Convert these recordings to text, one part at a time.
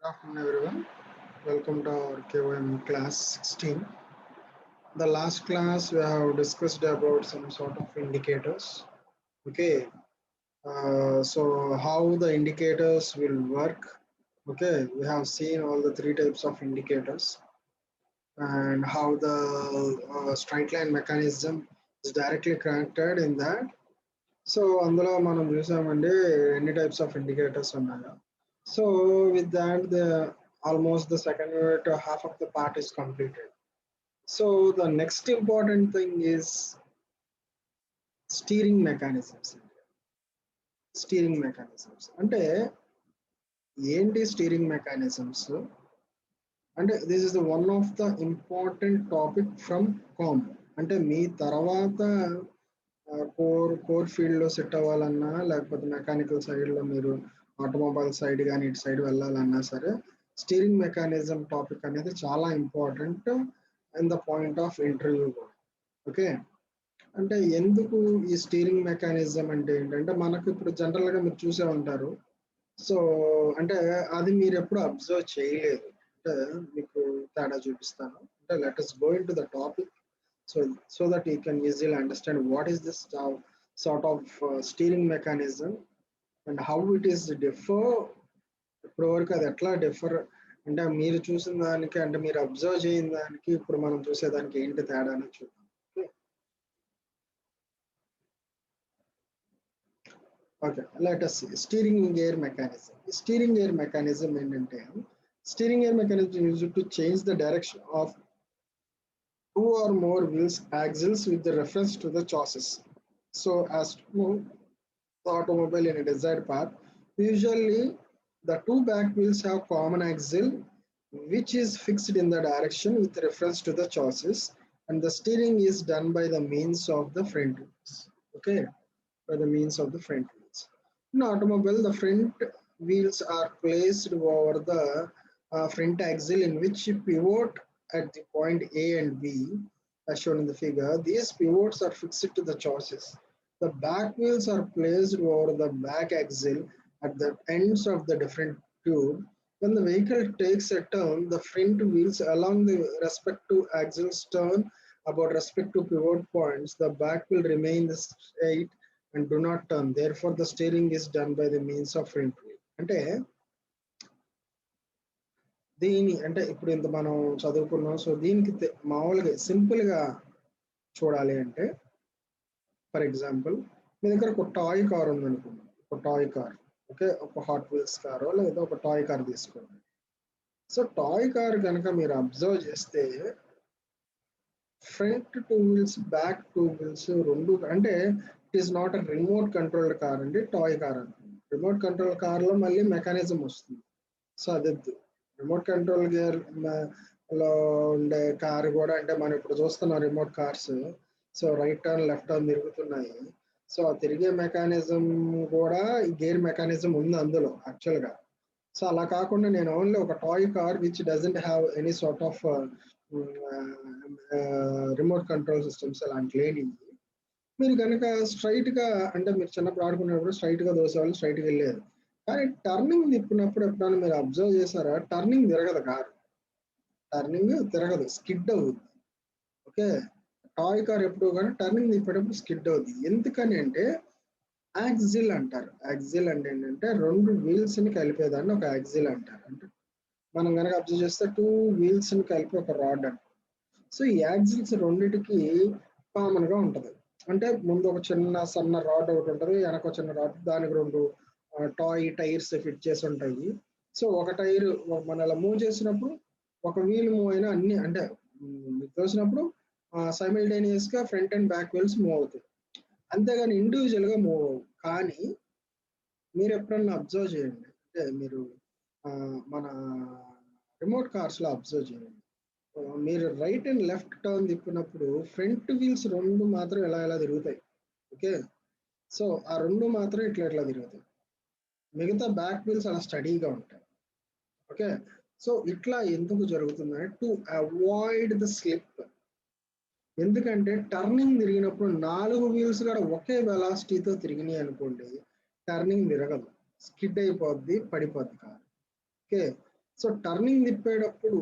Afternoon, everyone. Welcome to our KOM class 16. The last class we have discussed about some sort of indicators. Okay, so how the indicators will work. Okay, we have seen all the three types of indicators and how the straight line mechanism is directly connected in that. So అందులో మనం చూసామండి ఎన్ని types of indicators ఉన్నాయో. So with that the almost the second unit half of the part is completed. So the next important thing is steering mechanisms. Steering mechanisms అంటే ఏంటి steering mechanisms అంటే this is the one of the important topic from com. అంటే మీ తర్వాత core ఫీల్డ్లో set అవ్వాలన్నా లేకపోతే mechanical సైడ్లో మీరు ఆటోమొబైల్ సైడ్ కానీ ఇటు సైడ్ వెళ్ళాలన్నా సరే స్టీరింగ్ మెకానిజం టాపిక్ అనేది చాలా important in the point of interview. Okay, అంటే ఎందుకు ఈ స్టీరింగ్ మెకానిజం అంటే ఏంటంటే మనకు ఇప్పుడు జనరల్గా మీరు చూసే ఉంటారు. సో అంటే అది మీరు ఎప్పుడు అబ్జర్వ్ చేయలేదు. అంటే మీకు తేడా చూపిస్తాను. అంటే let us go into the topic so that you can easily understand what is this sort of steering mechanism and how it is differ. ఇప్పుడు వరకు అది ఎట్లా డిఫర్ అంటే మీరు చూసిన దానికి అంటే మీరు అబ్జర్వ్ చేయని దానికి ఇప్పుడు మనం చూసేదానికి ఏంటి తేడా అని చూద్దాం. Okay, let us see steering gear mechanism. Steering gear mechanism ఏంటంటే steering gear mechanism use to change the direction of two or more wheels axles with the reference to the chassis so as to move the automobile in a desired path. Usually the two back wheels have common axle which is fixed in the direction with reference to the chassis, and the steering is done by the means of the front wheels. Okay, by the means of the front wheels. In automobile the front wheels are placed over the front axle in which pivot at the point A and B as shown in the figure. These pivots are fixed to the chassis. The back wheels are placed over the back axle at the ends of the different tube. When the vehicle takes a turn, the front wheels along the respective axles turn about respective pivot points. The back will remain straight and do not turn. Therefore, the steering is done by the means of front wheel. అంటే దీని అంటే ఇప్పుడు ఇంత మనం చదువుకున్నాం. So దీనికి మామూలుగా సింపుల్గా చూడాలి అంటే ఫర్ ఎగ్జాంపుల్ మీ దగ్గర ఒక టాయ్ కార్ ఉందనుకోండి, ఒక టాయ్ కార్. ఓకే, ఒక హాట్ వీల్స్ కారో లేదా ఒక టాయ్ కార్ తీసుకోండి. సో టాయ్ కార్ కనుక మీరు అబ్జర్వ్ చేస్తే front two wheels back two wheels రెండు అంటే it is not a remote controlled car అండి, టాయ్ కార్ అనుకోండి. రిమోట్ కంట్రోల్ కార్లో మళ్ళీ మెకానిజం వస్తుంది. సో అదొద్దు. రిమోట్ కంట్రోల్ గేర్ లో ఉండే కారు కూడా అంటే మనం ఇప్పుడు చూస్తున్నాం remote cars. So right turn left turn తిరుగుతున్నాయి. సో ఆ తిరిగే మెకానిజం కూడా ఈ గేర్ మెకానిజం ఉంది అందులో యాక్చువల్గా. సో అలా కాకుండా నేను ఓన్లీ ఒక toy car which doesn't have any sort of remote control systems అలాంటి లేని మీరు కనుక స్ట్రైట్గా అంటే మీరు చిన్నప్పుడు ఆడుకునేటప్పుడు స్ట్రైట్గా దోసేవాళ్ళు స్ట్రైట్గా వెళ్ళేది. కానీ టర్నింగ్ తిప్పినప్పుడు ఎప్పుడైనా మీరు అబ్జర్వ్ చేశారా? టర్నింగ్ తిరగదు కారు, టర్నింగ్ తిరగదు, స్కిడ్ అవుద్ది. ఓకే, టాయ్ కార్ ఎప్పుడు కానీ టర్నింగ్ తిప్పేటప్పుడు స్కిడ్ అవుద్ది. ఎందుకని అంటే యాక్సిల్ అంటారు. యాక్సిల్ అంటే ఏంటంటే రెండు వీల్స్ని కలిపేదాన్ని ఒక యాక్సిల్ అంటారు. అంటే మనం కనుక అబ్జర్వ్ చేస్తే టూ వీల్స్ని కలిపి ఒక రాడ్ అంటారు. సో ఈ యాక్సిల్స్ రెండిటికి కామన్గా ఉంటుంది. అంటే ముందు ఒక చిన్న సన్న రాడ్ ఒకటి ఉంటుంది, వెనక చిన్న రాడ్, దానికి రెండు టాయ్ టైర్స్ ఫిట్ చేసి ఉంటాయి. సో ఒక టైర్ మనం అలా మూవ్ చేసినప్పుడు ఒక వీల్ మూవ్ అయినా అన్ని అంటే తోసినప్పుడు సైమల్టేనియస్గా front and back wheels move అవుతాయి, అంతేగాని ఇండివిజువల్గా మూవ్ అవ్వవు. కానీ మీరు ఎప్పుడన్నా అబ్జర్వ్ చేయండి, అంటే మీరు మన రిమోట్ కార్స్లో అబ్జర్వ్ చేయండి. మీరు రైట్ అండ్ లెఫ్ట్ టర్న్ తిప్పినప్పుడు ఫ్రంట్ వీల్స్ రెండు మాత్రం ఎలా తిరుగుతాయి. ఓకే, సో ఆ రెండు మాత్రం ఇట్లా తిరుగుతాయి, మిగతా బ్యాక్ వీల్స్ అలా స్టడీగా ఉంటాయి. ఓకే, సో ఇట్లా ఎందుకు జరుగుతుందంటే టు అవాయిడ్ ద స్లిప్. ఎందుకంటే టర్నింగ్ తిరిగినప్పుడు నాలుగు వీల్స్ కూడా ఒకే వెలాసిటీతో తిరిగినాయి అనుకోండి, టర్నింగ్ తిరగదు, స్కిడ్ అయిపోద్ది, పడిపోద్ది కారు. ఓకే, సో టర్నింగ్ తిప్పేటప్పుడు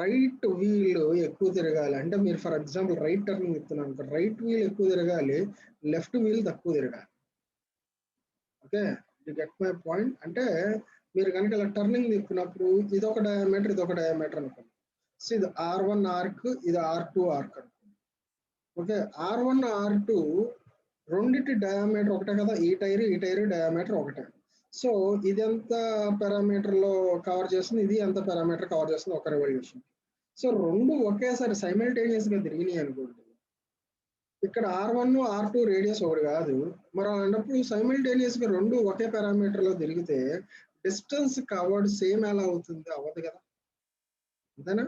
రైట్ వీల్ ఎక్కువ తిరగాలి. అంటే మీరు ఫర్ ఎగ్జాంపుల్ రైట్ టర్నింగ్ తిప్పుతున్నాను అనుకో, రైట్ వీల్ ఎక్కువ తిరగాలి, లెఫ్ట్ వీల్ తక్కువ తిరగాలి. Okay, you get my point. అంటే మీరు కనుక ఇలా టర్నింగ్ తిప్పినప్పుడు ఇదొక డయామీటర్, ఇదొక డయామీటర్ అనుకోండి. సో ఇది R1 ఆర్క్, ఇది R2 ఆర్క్ అనుకోండి. ఓకే, R1 R2 రెండిటి డయామీటర్ ఒకటే కదా, ఈ టైర్ డయామీటర్ ఒకటే. సో ఇది ఎంత పారామీటర్ లో కవర్ చేస్తుంది, ఇది ఎంత పారామీటర్ కవర్ చేస్తుంది ఒక రెవల్యూషన్. సో రెండు ఒకేసారి సైమల్టేనియస్ గా తిరిగినాయి అనుకోండి, ఇక్కడ R1 R2 రేడియస్ ఒకటి కాదు, మరి అన్నప్పుడు సైమల్టేనియస్ గా రెండు ఒకే పారామీటర్ లో తిరిగితే డిస్టెన్స్ కవర్డ్ సేమ్ ఎలా అవుతుంది, అవ్వదు కదా, అంతేనా?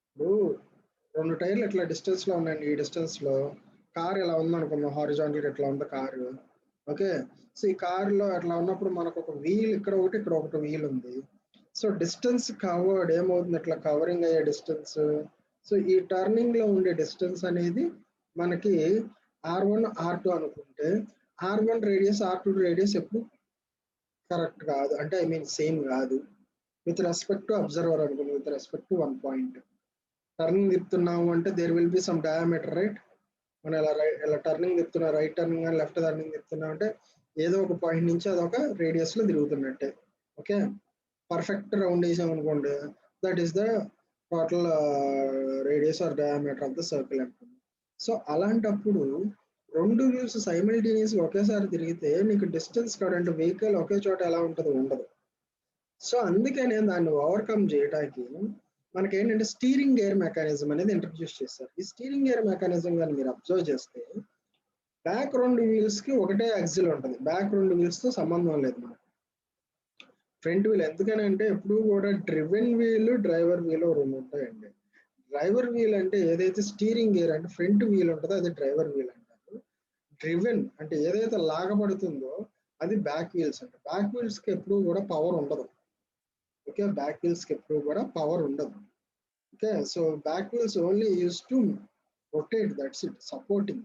ఇప్పుడు రెండు టైర్లు ఇట్లా డిస్టెన్స్ లో ఉన్నాయండి, ఈ డిస్టెన్స్ లో కార్ ఎలా ఉందనుకుందాం, హారిజాంటల్ ఎట్లా ఉంది కారు. ఓకే, సో ఈ కారులో అట్లా ఉన్నప్పుడు మనకు ఒక వీల్ ఇక్కడ ఒకటి, ఇక్కడ ఒకటి వీల్ ఉంది. సో డిస్టెన్స్ కవర్డ్ ఏమవుతుంది, ఇట్లా కవరింగ్ అయ్యే డిస్టెన్స్. సో ఈ టర్నింగ్ లో ఉండే డిస్టెన్స్ అనేది మనకి R1 R2 అనుకుంటే, R1 రేడియస్ R2 రేడియస్ ఎప్పుడు కరెక్ట్ కాదు, అంటే ఐ మీన్ సేమ్ కాదు విత్ రెస్పెక్ట్ టు అబ్జర్వర్ అనుకోండి, with respect to 1 point. Turning తిప్పుతున్నాము అంటే there will be some diameter, right? మనం ఇలా టర్నింగ్ తిప్పుతున్నా, రైట్ టర్నింగ్ కానీ లెఫ్ట్ టర్నింగ్ తిప్పుతున్నా అంటే ఏదో ఒక పాయింట్ నుంచి అదొక రేడియస్ లో తిరుగుతున్నట్టే. ఓకే, పర్ఫెక్ట్ రౌండ్ వేసాం అనుకోండి, that is the total radius or diameter of the circle అనుకోండి. సో అలాంటప్పుడు రెండు వ్యూస్ సైమల్టేనియస్ ఒకేసారి తిరిగితే నీకు డిస్టెన్స్ కరెంట్ వెహికల్ ఒకే చోట ఎలా ఉంటుంది, ఉండదు. సో అందుకనే దాన్ని ఓవర్కమ్ చేయడానికి మనకేంటంటే స్టీరింగ్ గేర్ మెకానిజం అనేది ఇంట్రడ్యూస్ చేశారు. ఈ స్టీరింగ్ గేర్ మెకానిజం కానీ మీరు అబ్జర్వ్ చేస్తే బ్యాక్ రెండు వీల్స్ కి ఒకటే యాక్సిల్ ఉంటుంది, బ్యాక్ రెండు వీల్స్ తో సంబంధం లేదు మనకు. ఫ్రంట్ వీల్ ఎందుకనంటే ఎప్పుడు కూడా డ్రివెన్ వీల్, డ్రైవర్ వీల్ రెండు ఉంటాయండి. డ్రైవర్ వీల్ అంటే ఏదైతే స్టీరింగ్ గేర్ అంటే ఫ్రంట్ వీల్ ఉంటుందో అది డ్రైవర్ వీల్ అంటారు. డ్రివెన్ అంటే ఏదైతే లాగబడుతుందో అది బ్యాక్ వీల్స్ అంటే. బ్యాక్ వీల్స్ కి ఎప్పుడు కూడా పవర్ ఉండదు. ఓకే, బ్యాక్ వీల్స్ కి ఎప్పుడు కూడా పవర్ ఉండదు. Okay, so back wheels only use to rotate, that's it, supporting.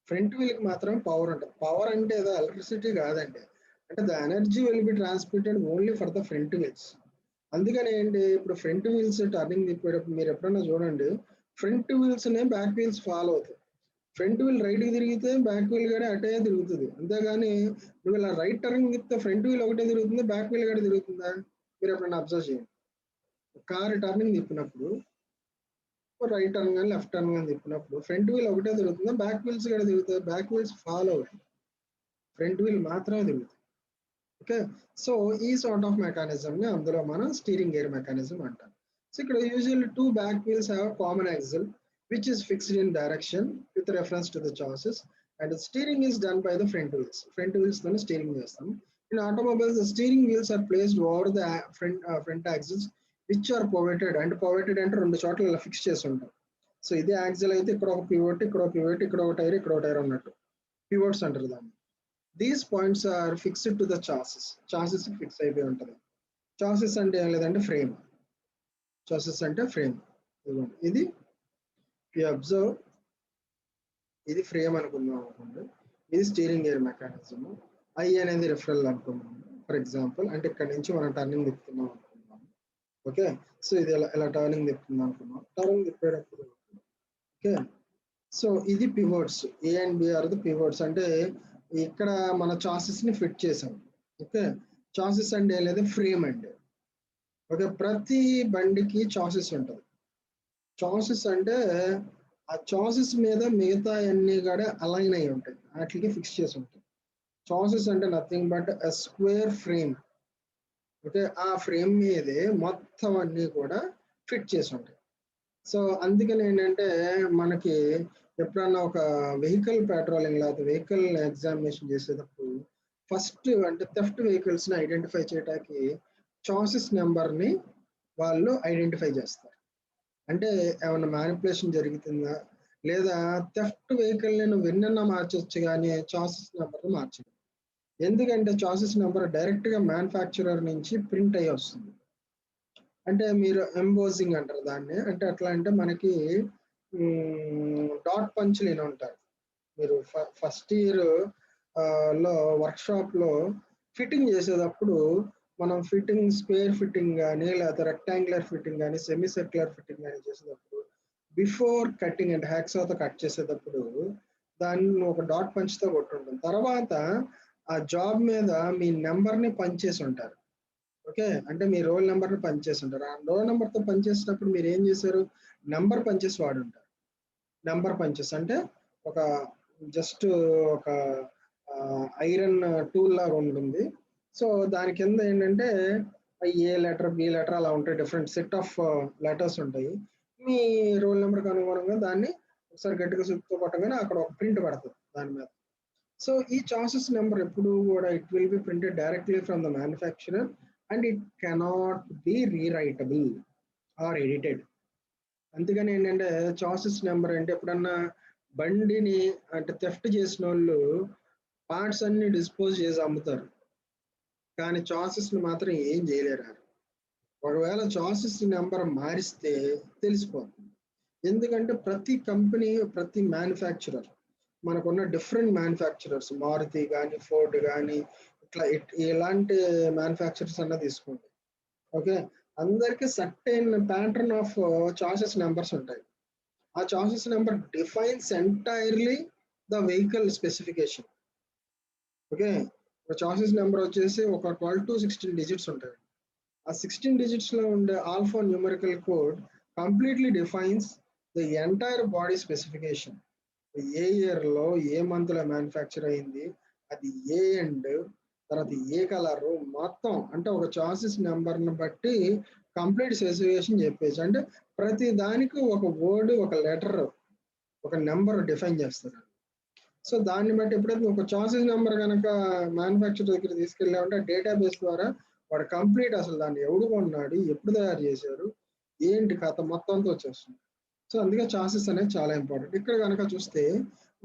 Front wheel కి మాత్రం పవర్ ఉంటుంది. పవర్ అంటే ఏదో ఎలక్ట్రిసిటీ కాదండి, అంటే the energy will be transmitted only for the front wheels. అందుకని ఏంటి, ఇప్పుడు ఫ్రంట్ వీల్స్ టర్నింగ్ తిప్పేటప్పుడు మీరు ఎప్పుడైనా చూడండి, ఫ్రంట్ వీల్స్ నే బ్యాక్ వీల్స్ ఫాలో అవుతాయి. ఫ్రంట్ వీల్ రైట్ కి తిరిగితే బ్యాక్ వీల్ కూడా అటే తిరుగుతుంది, అంతేగాని నువ్వు ఇలా రైట్ టర్నింగ్ తిప్పితే ఫ్రంట్ వీల్ ఒకటే తిరుగుతుంది, బ్యాక్ వీల్ కూడా తిరుగుతుందా? మీరు ఎప్పుడైనా అబ్జర్వ్ చేయండి. కార్ టర్నింగ్ తిప్పినప్పుడు రైట్ టర్న్ కానీ లెఫ్ట్ టర్న్ కానీ తిప్పినప్పుడు ఫ్రంట్ వీల్ ఒకటే తిరుగుతుందా, బ్యాక్ వీల్స్ కూడా తిరుగుతాయి? బ్యాక్ వీల్స్ ఫాలో అవుతాయి, ఫ్రంట్ వీల్ మాత్రమే తిరుగుతాయి. ఓకే, సో ఈ సార్ట్ ఆఫ్ మెకానిజం ని అందులో మనం స్టీరింగ్ గేర్ మెకానిజం అంటాం. సో ఇక్కడ usually two back wheels have common axle which is fixed in direction with reference to the chassis and steering is done by the front wheels. Front wheels తోనే steering చేస్తాం. In automobiles the steering wheels are placed over the front axles which are పొవెటెడ్. అంటే పొవెటెడ్ అంటే రెండు చోట్ల ఇలా fix చేసి ఉంటాం. So ఇదే యాక్సిల్ అయితే ఇక్కడ ఒక పివోట్, ఇక్కడ ఒక పివోట్, ఇక్కడ ఒక టైర్, ఇక్కడ ఒక టైర్ ఉన్నట్టు పివోట్స్ అంటారు దాన్ని. These points are fixed to the chassis. Chassis fix అయిపోయి ఉంటుంది. చాసిస్ అంటే ఏం లేదంటే ఫ్రేమ్. చాసిస్ అంటే ఫ్రేమ్. ఇది అబ్జర్వ్, ఇది ఫ్రేమ్ అనుకుందాం అనుకోండి, ఇది స్టీరింగ్ గేర్ మెకానిజం, ఐ అనేది రిఫరల్ అనుకుందాం ఫర్ ఎగ్జాంపుల్. అంటే ఇక్కడ నుంచి మనం టర్నింగ్ తిప్పుతున్నాం అనుకుందాం. ఓకే, సో ఇది ఎలా టర్నింగ్ తిప్పుతున్నాం అనుకున్నాం. టర్నింగ్ తిప్పేటప్పుడు ఓకే, సో ఇది pivots, A and B are the pivots. అంటే ఇక్కడ మన చాసిస్ ని ఫిట్ చేసాం. ఓకే, చాసిస్ అంటే ఏం లేదు, ఫ్రేమ్ అండి. ఓకే, ప్రతి బండికి చాసిస్ ఉంటుంది. చాసిస్ అంటే ఆ చాసిస్ మీద మిగతా అన్ని కూడా అలైన్ అయి ఉంటాయి, వాటికి ఫిక్స్ చేసి ఉంటాయి. చాసిస్ అంటే nothing but a square frame. Okay, ఆ ఫ్రేమ్ మీదే మొత్తం అన్ని కూడా ఫిట్ చేసి ఉంటాయి. సో అందుకని ఏంటంటే మనకి ఎప్పుడన్నా ఒక వెహికల్ పెట్రోలింగ్ లేకపోతే వెహికల్ ఎగ్జామినేషన్ చేసేటప్పుడు ఫస్ట్ అంటే థెఫ్ట్ వెహికల్స్ ని ఐడెంటిఫై చేయడానికి చాసిస్ నెంబర్ ని వాళ్ళు ఐడెంటిఫై చేస్తారు. అంటే ఏమన్నా మ్యానిపులేషన్ జరుగుతుందా, లేదా థెఫ్ట్ వెహికల్ నేను వెన్నన్నా మార్చొచ్చు కానీ చాసిస్ నెంబర్ మార్చదు. ఎందుకంటే చాసిస్ నెంబర్ డైరెక్ట్ గా మ్యానుఫ్యాక్చరర్ నుంచి ప్రింట్ అయ్యి వస్తుంది. అంటే మీరు ఎంబోజింగ్ అంటారు దాన్ని. అంటే ఎట్లా అంటే మనకి డాట్ పంచులు అని ఉంటారు. మీరు ఫస్ట్ ఇయర్ లో వర్క్ షాప్ లో ఫిట్టింగ్ చేసేటప్పుడు మనం ఫిట్టింగ్ స్క్వేర్ ఫిట్టింగ్ కానీ లేకపోతే రెక్టాంగులర్ ఫిట్టింగ్ కానీ సెమీ సర్క్యులర్ ఫిట్టింగ్ కానీ చేసేటప్పుడు బిఫోర్ కటింగ్ అండ్ హ్యాక్సాతో కట్ చేసేటప్పుడు దాన్ని ఒక డాట్ పంచ్తో కొట్టుంటాం. తర్వాత ఆ జాబ్ మీద మీ నెంబర్ని పంచేసి ఉంటారు. ఓకే, అంటే మీ రోల్ నెంబర్ని పంచేసి ఉంటారు. ఆ రోల్ నెంబర్తో పనిచేసినప్పుడు మీరు ఏం చేశారు, నెంబర్ పంచెస్ వాడుంటారు. నెంబర్ పంచెస్ అంటే ఒక జస్ట్ ఒక ఐరన్ టూల్ లాగా ఉంటుంది. సో దాని కింద ఏంటంటే ఏ లెటర్ బి లెటర్ అలా ఉంటాయి, డిఫరెంట్ సెట్ ఆఫ్ లెటర్స్ ఉంటాయి. మీ రోల్ నెంబర్కి అనుగుణంగా దాన్ని ఒకసారి గట్టిగా సుత్తుతో కొట్టగానే అక్కడ ఒక ప్రింట్ పడుతుంది దాని మీద. సో ఈ చాసెస్ నెంబర్ ఎప్పుడు కూడా it will be printed directly from the manufacturer and it cannot be rewritable or edited. అందుకని ఏంటంటే చాసెస్ నెంబర్ అంటే ఎప్పుడన్నా బండిని అంటే థెఫ్ట్ చేసిన వాళ్ళు పార్ట్స్ అన్ని డిస్పోజ్ చేసి అమ్ముతారు, కానీ చాసెస్ని మాత్రం ఏం చేయలేరు. ఒకవేళ చాసెస్ నెంబర్ మారిస్తే తెలిసిపోతుంది. ఎందుకంటే ప్రతి కంపెనీ ప్రతి మ్యానుఫ్యాక్చరర్ మనకున్న డిఫరెంట్ మ్యానుఫ్యాక్చరర్స్ మారుతి కానీ ఫోర్డ్ కానీ ఇట్లా ఎలాంటి మ్యానుఫ్యాక్చరర్స్ అన్నా తీసుకోండి. ఓకే, అందరికి certain pattern of chassis numbers ఉంటాయి. ఆ chassis number defines entirely the vehicle specification. Okay, chassis number వచ్చేసి ఒక 12 to 16 డిజిట్స్ ఉంటాయి. ఆ 16 డిజిట్స్ లో ఉండే alpha numerical code completely defines the entire body specification. A year లో ఏ మంత్ లో మ్యానుఫ్యాక్చర్ అయింది, అది ఏ ఎండ్, తర్వాత ఏ కలర్, మొత్తం అంటే ఒక చాసెస్ నెంబర్ని బట్టి కంప్లీట్ స్పెసిఫికేషన్ చెప్పేసి, అంటే ప్రతి దానికి ఒక వర్డ్ ఒక లెటర్ ఒక నెంబర్ డిఫైన్ చేస్తారు. సో దాన్ని బట్టి ఎప్పుడైతే ఒక చాసెస్ నెంబర్ కనుక మ్యానుఫ్యాక్చర్ దగ్గర తీసుకెళ్ళామంటే డేటాబేస్ ద్వారా వాడు కంప్లీట్ అసలు దాన్ని ఎవడు కొన్నాడు, ఎప్పుడు తయారు చేశారు, ఏంటి కథ మొత్తంతో వచ్చేస్తుంది. సో అందుకే చాసెస్ అనేది చాలా ఇంపార్టెంట్. ఇక్కడ కనుక చూస్తే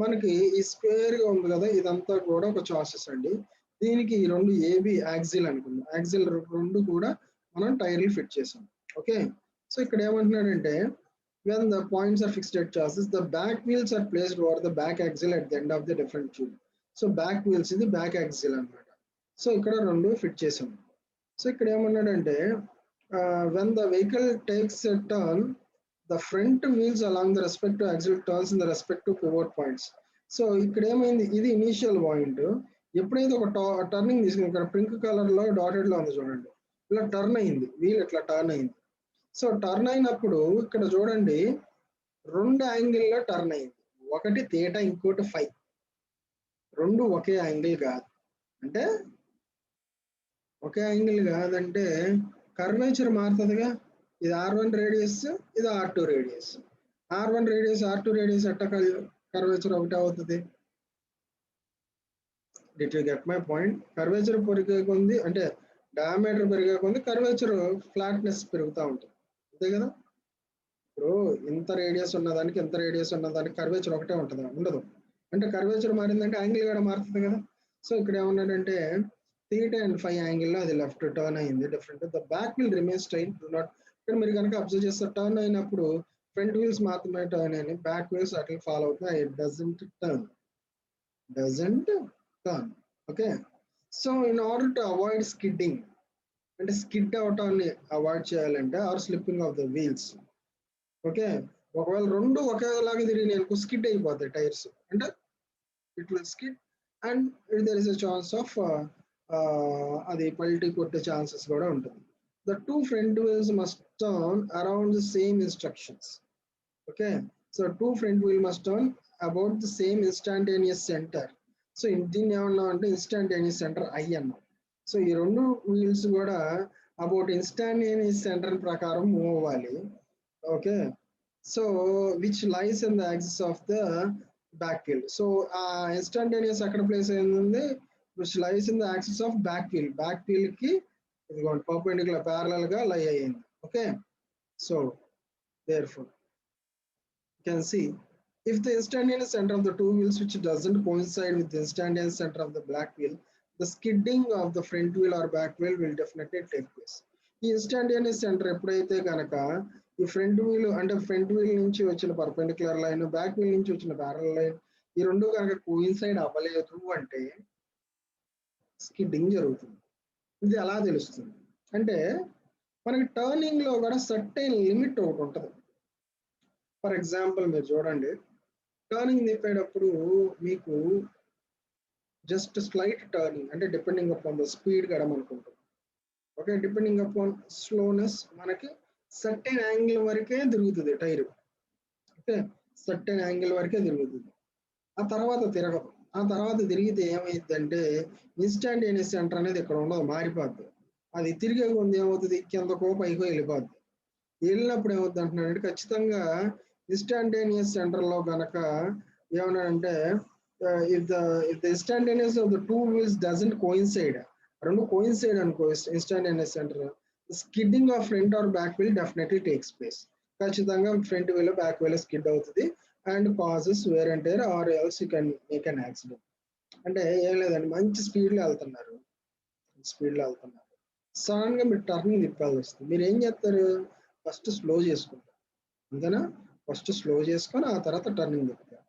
మనకి ఈ స్క్వేర్ గా ఉంది కదా, ఇదంతా కూడా ఒక చాసెస్ అండి. దీనికి ఈ రెండు ఏబి యాక్సిల్ అనుకుందాం, యాక్సిల్ రెండు కూడా మనం టైర్లు ఫిట్ చేసాం. ఓకే, సో ఇక్కడ ఏమంటున్నాడంటే when the points are fixed at chassis, the back wheels are placed over the back axle at the end of the different tube. So back wheels ఇది back axle అనమాట. So ఇక్కడ రెండు fit చేసాం. So ఇక్కడ ఏమన్నాడంటే when the vehicle takes a turn, the front wheels along the respective axle turns in the respective pivot points. So ఇక్కడ ఏమైంది, ఇది ఇనిషియల్ పాయింట్. ఎప్పుడైతే ఒక టర్నింగ్ తీసుకుని ఇక్కడ పింక్ కలర్ లో డాటెడ్ లో ఉంది చూడండి, ఇలా టర్న్ అయింది, వీల్ ఇట్లా టర్న్ అయింది. సో టర్న్ అయినప్పుడు ఇక్కడ చూడండి రెండు యాంగిల్లో టర్న్ అయింది, ఒకటి థీటా ఇంకోటి ఫై, రెండు ఒకే యాంగిల్ కాదు. అంటే ఒకే యాంగిల్ కాదంటే కర్వేచర్ మారుతుందిగా, ఇది R1 రేడియస్, ఇది R2 radius. R1 radius R2 radius ఎట్ట కర్వేచర్ ఒకటే అవుతుంది. Did you get my point? Curvature పెరిగే కొంది అంటే డయామీటర్ పెరిగే కొంది కర్వేచర్ ఫ్లాట్నెస్ పెరుగుతూ ఉంటుంది, అంతే కదా. ఇప్పుడు ఇంత రేడియస్ ఉన్నదానికి ఎంత రేడియస్ ఉన్నదానికి కర్వేచర్ ఒకటే ఉంటుంది, ఉండదు. అంటే కర్వేచర్ మారిందంటే యాంగిల్ కూడా మారుతుంది కదా. సో ఇక్కడ ఏమన్నాడంటే థీటా అండ్ ఫై యాంగిల్లో అది లెఫ్ట్ టర్న్ అయింది different. The back will remain straight, do not. ఇక్కడ మీరు కనుక అబ్జర్వ్ చేస్తే టర్న్ అయినప్పుడు ఫ్రంట్ వీల్స్ మాత్రమే టర్న్ అయినాయి, బ్యాక్ వీల్స్ అట్లా ఫాలో అవుతున్నాయి. It doesn't turn. Okay, so in order to avoid skidding, అంటే స్కిడ్ అవటాన్ని అవాయిడ్ చేయాలంటే or slipping of the wheels. Okay, ఒకవేళ రెండు ఒకేలాగా తిరిగి అనుకో స్కిడ్ అయిపోతాయి టైర్స్, అంటే it will skid and there is a chance of అది పల్టీ కొట్టే ఛాన్సెస్ కూడా ఉంటుంది. The two front wheels must turn around the same instructions. Okay, so two front wheel must turn about the same instantaneous centre. So దీన్ని ఏమన్నా అంటే instantaneous centre I అన్నాం. So ఈ రెండు వీల్స్ కూడా అబౌట్ ఇన్స్టాంటేనియస్ సెంటర్ ప్రకారం move అవ్వాలి. Okay, so which lies in the axis of the back wheel. So ఆ ఇన్స్టాంటేనియస్ ఎక్కడ ప్లేస్ అయింది, which lies in the axis of back wheel. Back wheel కి ఇదిగోండి పర్పెండిక్యులర్ ప్యారలల్ గా lie అయ్యింది. Okay, so therefore you can see if the instantaneous center of the two wheels which doesn't coincide with the instantaneous center of the back wheel, the skidding of the front wheel or back wheel will definitely take place. ఈ instantaneous centre ఎప్పుడైతే కనుక ఈ front wheel అంటే front wheel నుంచి వచ్చిన perpendicular line, back wheel నుంచి వచ్చిన parallel line, ఈ రెండు కనుక కోయిన్సైడ్ అవ్వలేదు అంటే స్కిడ్డింగ్ జరుగుతుంది. ఇది ఎలా తెలుస్తుంది అంటే మనకి టర్నింగ్ లో కూడా సర్టైన్ లిమిట్ ఒకటి ఉంటుంది. ఫర్ ఎగ్జాంపుల్ మీరు చూడండి, టర్నింగ్ తిప్పేటప్పుడు మీకు జస్ట్ స్లైట్ టర్నింగ్ అంటే డిపెండింగ్ అపాన్ ద స్పీడ్ కూడా అనుకుంటాం. ఓకే, డిపెండింగ్ అపాన్ స్లోనెస్ మనకి సర్టైన్ యాంగిల్ వరకే తిరుగుతుంది టైర్. ఓకే, సర్టైన్ యాంగిల్ వరకే తిరుగుతుంది, ఆ తర్వాత తిరగదు. ఆ తర్వాత తిరిగితే ఏమైందంటే ఇన్స్టాంటేనియస్ సెంటర్ అనేది ఇక్కడ ఉండదు, మారిపోద్ది. అది తిరిగే ముందు ఏమవుతుంది, కిందకో పైకో వెళ్ళిపోద్ది. వెళ్ళినప్పుడు ఏమవుతుంది అంటున్నాడంటే ఖచ్చితంగా ఇన్స్టాంటేనియస్ సెంటర్లో కనుక ఏమన్నాడంటే if the instantaneous of the two wheels doesn't coincide, రెండు కోయిన్సైడ్ అనుకో instantaneous centre, skidding of front or back wheel definitely takes place. ఖచ్చితంగా front wheel back wheel skid అవుతుంది and causes wear and tear or else you can make an accident. అంటే ఏం లేదండి, మంచి స్పీడ్లో వెళ్తున్నారు, సడన్ గా మీరు టర్నింగ్ తిప్పాల్సి వస్తుంది. మీరు ఏం చేస్తారు, ఫస్ట్ స్లో చేసుకుంటారు, అంతేనా? ఫస్ట్ స్లో చేసుకొని ఆ తర్వాత టర్నింగ్ తిప్పుతారు.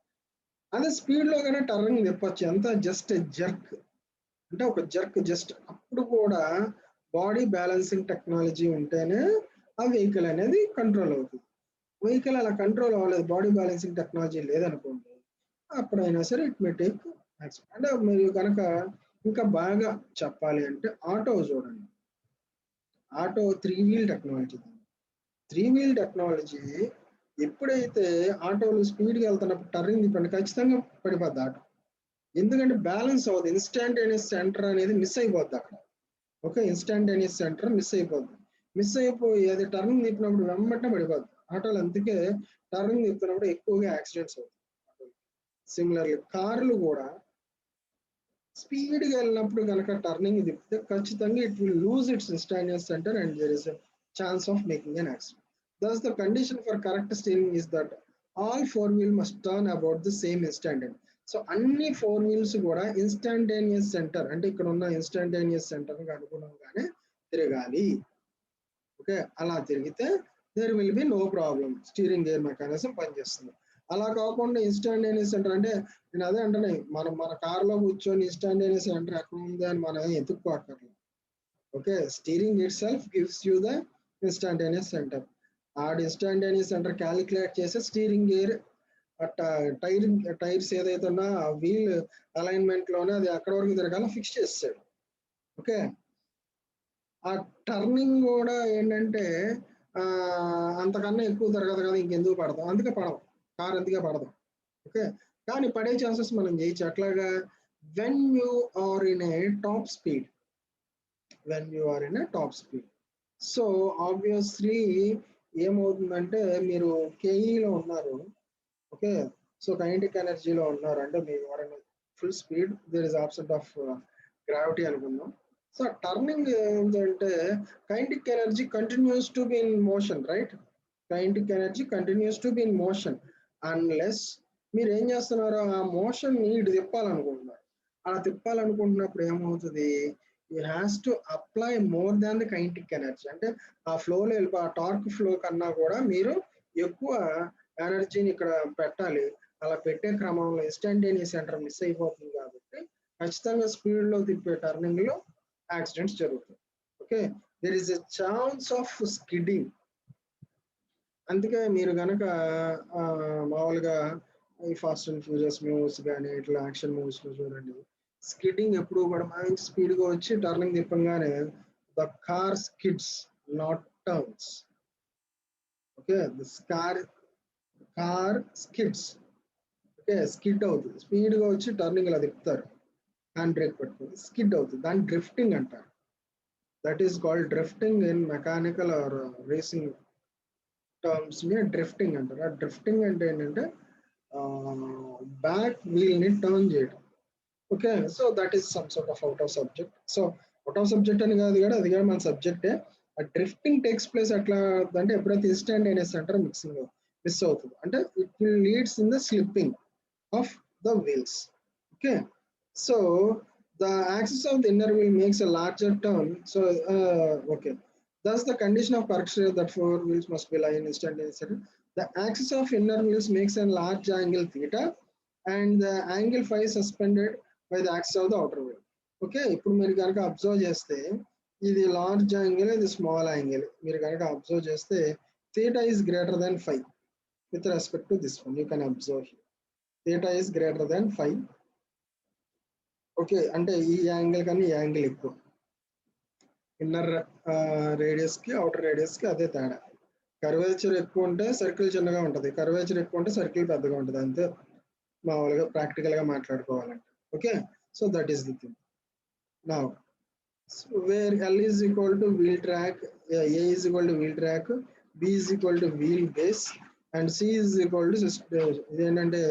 అదే స్పీడ్ లో కానీ టర్నింగ్ తిప్పచ్చు, ఎంత జస్ట్ జర్క్ అంటే ఒక జర్క్ జస్ట్. అప్పుడు కూడా బాడీ బ్యాలెన్సింగ్ టెక్నాలజీ ఉంటేనే ఆ వెహికల్ అనేది కంట్రోల్ అవుతుంది. వెహికల్ అలా కంట్రోల్ అవ్వలేదు, బాడీ బ్యాలెన్సింగ్ టెక్నాలజీ లేదనుకోండి, అప్పుడైనా సరే ఇట్ మే టేక్ యాక్సిడెంట్. అంటే మీరు కనుక ఇంకా బాగా చెప్పాలి అంటే ఆటో చూడండి, auto 3 wheel technology. 3 wheel technology ఎప్పుడైతే ఆటోలు స్పీడ్గా వెళ్తున్నప్పుడు టర్నింగ్ తిప్పండి ఖచ్చితంగా పడిపోద్ది ఆటో. ఎందుకంటే బ్యాలెన్స్ అవ్వదు, ఇన్స్టాంటేనియస్ సెంటర్ అనేది మిస్ అయిపోద్ది అక్కడ. ఓకే, ఇన్స్టాంటేనియస్ సెంటర్ మిస్ అయిపోద్ది. మిస్ అయిపోయి అది టర్నింగ్ తిప్పినప్పుడు వెంబటనే పడిపోద్ది ఆటోలు. అందుకే టర్నింగ్ తిప్పినప్పుడు ఎక్కువగా యాక్సిడెంట్స్ అవుతాయి. సిమిలర్లీ కార్లు కూడా స్పీడ్గా వెళ్ళినప్పుడు కనుక టర్నింగ్ తిప్పితే ఖచ్చితంగా it will lose its instantaneous centre and there is a chance of making an accident. Thus, the condition for correct steering is that all four wheels must turn about the same instant. So అన్ని 4 wheels కూడా instantaneous centre అంటే ఇక్కడ ఉన్న instantaneous centre అనుగుణంగానే తిరగాలి. Okay, అలా తిరిగితే there will be no problem, steering gear mechanism పనిచేస్తుంది. అలా కాకుండా ఇన్స్టాంటేనియస్ సెంటర్ అంటే నేను అదే అంటే మన కార్లో కూర్చొని ఇన్స్టాంటేనియస్ సెంటర్ ఎక్కడ ఉంది అని మనం ఎత్తుక్కోక్కర్లేదు. Okay, steering itself gives you the instantaneous centre. ఆ ఇన్స్టాంటేనియస్ సెంటర్ క్యాలిక్యులేట్ చేసి స్టీరింగ్ గేర్ టైర్స్ ఏదైతే ఉన్నా ఆ వీల్ అలైన్మెంట్ లోనే అది ఎక్కడ వరకు తిరగాలో ఫిక్స్ చేస్తాడు. ఓకే, ఆ టర్నింగ్ కూడా ఏంటంటే అంతకన్నా ఎక్కువ తిరగదు కదా, ఇంకెందుకు పడదాం, అందుకే పడదాం, కార్ అందుకే పడదాం. ఓకే, కానీ పడే ఛాన్సెస్ మనం చేయొచ్చు. అట్లాగా when you are in a top speed, so obviously ఏమవుతుందంటే మీరు కేఈలో ఉన్నారు. ఓకే, సో కైనెటిక్ ఎనర్జీలో ఉన్నారు అంటే మీరు full speed, there is absent of gravity అనుకుందాం. సో టర్నింగ్ ఏంటంటే kinetic energy continues to be in motion, right? Kinetic energy continues to be in motion unless మీరు ఏం చేస్తున్నారు, ఆ మోషన్ ని ఇటు తిప్పాలనుకుంటున్నారు. అలా తిప్పాలనుకుంటున్నప్పుడు ఏమవుతుంది, you has to apply more than the kinetic energy. అంటే ఆ ఫ్లోలో వెళ్ళి ఆ టార్క్ ఫ్లో కన్నా కూడా మీరు ఎక్కువ ఎనర్జీని ఇక్కడ పెట్టాలి. అలా పెట్టే క్రమంలో ఇన్స్టాంటేనియస్ సెంటర్ మిస్ అయిపోతుంది కాబట్టి ఖచ్చితంగా స్పీడ్ లో తిప్పే టర్నింగ్ లో యాక్సిడెంట్స్ జరుగుతాయి. Okay, there is a chance of skidding. అందుకే మీరు కనుక మామూలుగా ఈ ఫాస్ట్ అండ్ ఫ్యూరియస్ మూవీస్ కానీ ఇట్లా యాక్షన్ మూవీస్ లో చూడండి, స్కిడ్డింగ్ ఎప్పుడు కూడా మంచి స్పీడ్ గా వచ్చి టర్నింగ్ తిప్పంగానే the car skids not turns. Okay, the car skids. Okay, skid అవుతుంది, స్పీడ్ గా వచ్చి టర్నింగ్ ఇలా తిప్పుతారు, హ్యాండ్ బ్రేక్ పెట్టుకుని స్కిడ్ అవుతుంది, దాన్ని డ్రిఫ్టింగ్ అంటారు. That is called drifting in mechanical are racing terms ని డ్రిఫ్టింగ్ అంటారు. ఆ డ్రిఫ్టింగ్ అంటే ఏంటంటే బ్యాక్ వీల్ ని టర్న్ చేయడం. Okay, so that is some sort of out of subject. So out of subject అని కాదు కదా, అది కూడా మన సబ్జెక్టే. ఆ డ్రిఫ్టింగ్ టేక్స్ ప్లేస్ ఎట్లా అంటే ఎప్పుడైతే ఇన్స్టాంటేనియస్ సెంటర్ మిస్ అవుతుంది అంటే it will leads in the slipping of the wheels. Okay, so the axis of the inner wheel makes a larger turn. So okay, thus the condition of correction that 4 wheels must be lying instantaneous. The axis of inner wheels makes a large angle theta and the angle phi suspended by the axis of the outer wheel. Okay, ఇప్పుడు మీరు కనుక observe చేస్తే ఇది large angle, ఇది small angle. మీరు కనుక observe చేస్తే theta is greater than 5 with respect to this one. You can observe here. Theta is greater than 5. Okay, అంటే ఈ యాంగిల్ కన్నా ఈ యాంగిల్ ఎక్కువ. ఇన్నర్ రేడియస్ కి అవుటర్ రేడియస్ కి అదే తేడా. కర్వేచర్ ఎక్కువ ఉంటే సర్కిల్ చిన్నగా ఉంటుంది, కర్వేచర్ ఎక్కువ ఉంటే సర్కిల్ పెద్దగా ఉంటుంది. అంతే మామూలుగా ప్రాక్టికల్ గా మాట్లాడుకోవాలంటే. Okay, so that is the thing. Now where L is equal to wheel track, A is equal to wheel track, B is equal to wheel base, and C is equal to ఇదేంటంటే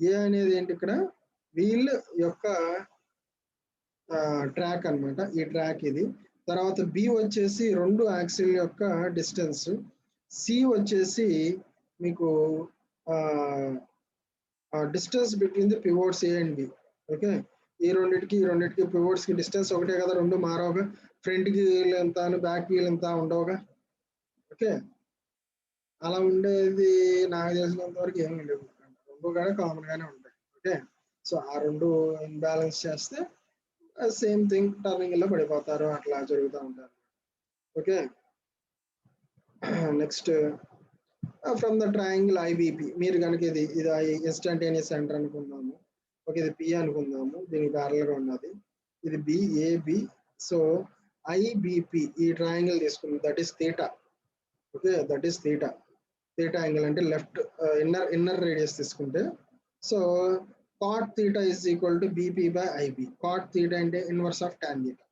A అనేది ఏంటి ఇక్కడ wheel యొక్క track అన్నమాట, ఈ track ఇది. తర్వాత B వచ్చేసి రెండు యాక్సిల్ యొక్క డిస్టెన్స్, C వచ్చేసి మీకు distance between the pivots A and B. Okay, ఈ రెండింటికి పివోట్స్ కి డిస్టెన్స్ ఒకటే కదా, రెండు మారవుగా. ఫ్రంట్ కి వీల్ ఎంత బ్యాక్ వీల్ ఎంత ఉండవుగా. ఓకే, అలా ఉండేది నాకు తెలిసినంత వరకు ఏమి లేవు, రెండు కూడా కామన్ గానే ఉంటాయి. ఓకే, సో ఆ రెండు ఇన్బ్యాలెన్స్ చేస్తే సేమ్ థింగ్ టర్నింగ్ లో పడిపోతారు, అట్లా జరుగుతూ ఉంటారు. Okay, next from the triangle IBP, మీరు కనుక ఇది ఇన్స్టంటేనియస్ సెంటర్ అనుకుందాము. ఓకే, ఇది పి అనుకుందాము, దీనికి ప్యారల్ గా ఉన్నది. ఇది బిఏబి. సో ఐబిపి ఈ ట్రయాంగిల్ తీసుకుందాం, that is theta. Okay, that is theta. Theta angle అంటే లెఫ్ట్ ఇన్నర్ రేడియస్ తీసుకుంటే, so cot theta is equal to bp by ib. cot theta అంటే inverse of tan theta.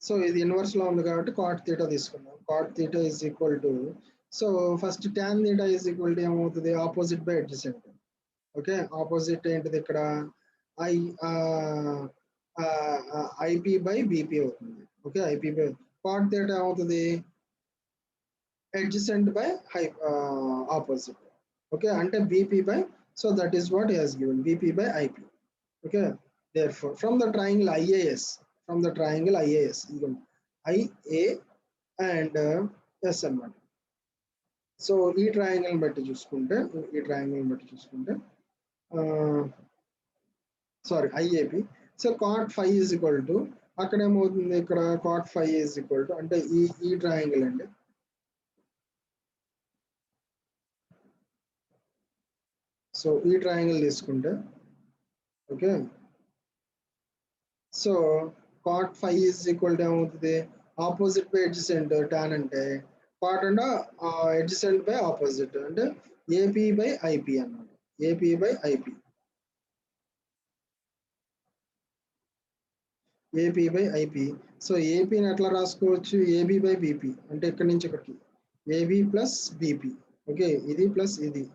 So ఇది inverse లో ఉంది కాబట్టి cot theta తీసుకున్నాం. cot theta is equal to, so first tan theta is equal to ఏమవుతుంది, opposite by adjacent. Okay, opposite ఏంటిది ఇక్కడ IP by BP అవుతుంది. Okay, IP by cot theta ఏమవుతుంది, adjacent by opposite. Okay, అంటే bp by, so that is what he has given, bp by ip. Okay, therefore from the triangle ias, ia and s అన్నమాట. So ఈ triangle బట్టి చూసుకుంటే sorry IAP. So cot 5 is equal to, అక్కడ ఏమవుతుంది, ఇక్కడ cot 5 is equal to అంటే ఈ triangle అండి. సో ఈ ట్రయాంగిల్ తీసుకుంటే, okay, so cot 5 is equal to ఏమవుతుంది, ఆపోజిట్ బై అడ్జసెంట్. tan అంటే cot అంటే అడ్జసెంట్ బై ఆపోజిట్, అంటే ఏపీ బై ఐపీ అన్నమాట, AP by IP. AP by IP. So ఏపీని ఎట్లా రాసుకోవచ్చు, ఏబి బై బీపీ, అంటే ఇక్కడి నుంచి ఇక్కడికి ఏబి ప్లస్ బీపీ. ఓకే, ఇది ప్లస్ ఇది.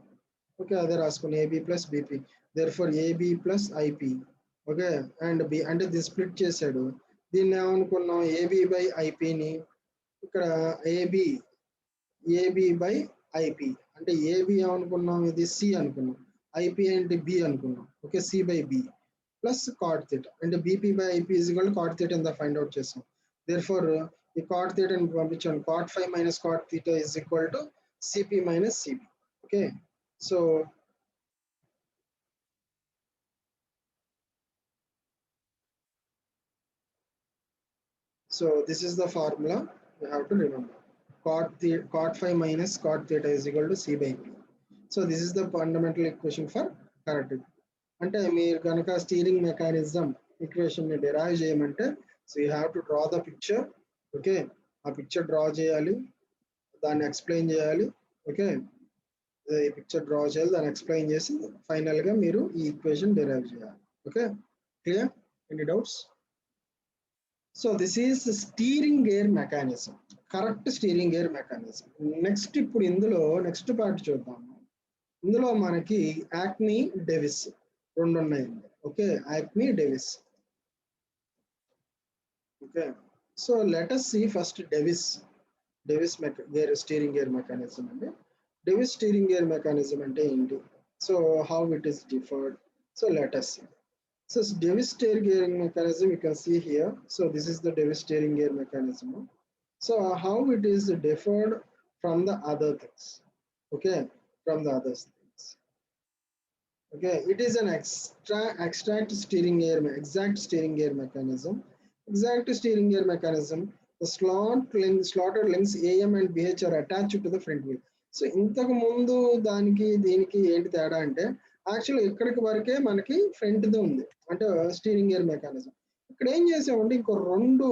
ఓకే, అదే రాసుకుని AB plus BP, therefore AB plus IP. Okay, and B అంటే ఇది స్ప్లిట్ చేశాడు, దీన్ని ఏమనుకున్నాం, ఏబి బై ఐపీని ఇక్కడ ఏబి బై ఐపీ, అంటే ఏబి ఏమనుకున్నాం, ఇది సి అనుకున్నాం, ఐపీ అంటే బి అనుకున్నాం. Okay, C by B plus cot theta, అంటే BP by IP is equal to cot theta ఇంత ఫైండ్ అవుట్ చేసాం. దేర్ ఫర్ ఈ cot theta ని పంపించాను, cot 5 minus cot theta is equal to CP minus CB. Okay, so this is the formula you have to remember, cot 5 minus cot theta is equal to c by p. So this is the fundamental equation for corrective. అంటే మీరు కనుక steering mechanism equation ని derive చేయమంటే, so you have to draw the picture. Okay, ఆ picture draw చేయాలి, దాన్ని explain చేయాలి. Okay, ఈ పిక్చర్ డ్రా చేయాలి, దాన్ని ఎక్స్ప్లెయిన్ చేసి ఫైనల్ గా మీరు ఈ ఈక్వేషన్ డిరైవ్ చేయాలి. Okay, clear? Any doubts? So this is steering gear mechanism, correct steering gear mechanism. Next ఇప్పుడు ఇందులో నెక్స్ట్ పార్ట్ చూద్దాము. ఇందులో మనకి యాక్మీ డేవిస్ రెండు ఉన్నాయండి. Okay, Ackermann Davis. Okay, so let us see first Davis gear steering gear mechanism అండి. Davis steering gear mechanism అంటే ఏంటి, so how it is differed, so let us see. So Davis steering gear mechanism you can see here. So this is the Davis steering gear mechanism. So how it is differed from the other things. Okay, from the other things. Okay, it is an exact steering gear mechanism exact steering gear mechanism, the slotted links AM and BH are attached to the front wheel. So ఇంతకు ముందు దానికి దీనికి ఏంటి తేడా అంటే actual ఇక్కడికి వరకే మనకి ఫ్రంట్ ది ఉంది అంటే స్టీరింగ్ గేర్ మెకానిజం. ఇక్కడ ఏం చేసామంటే ఇంకో 2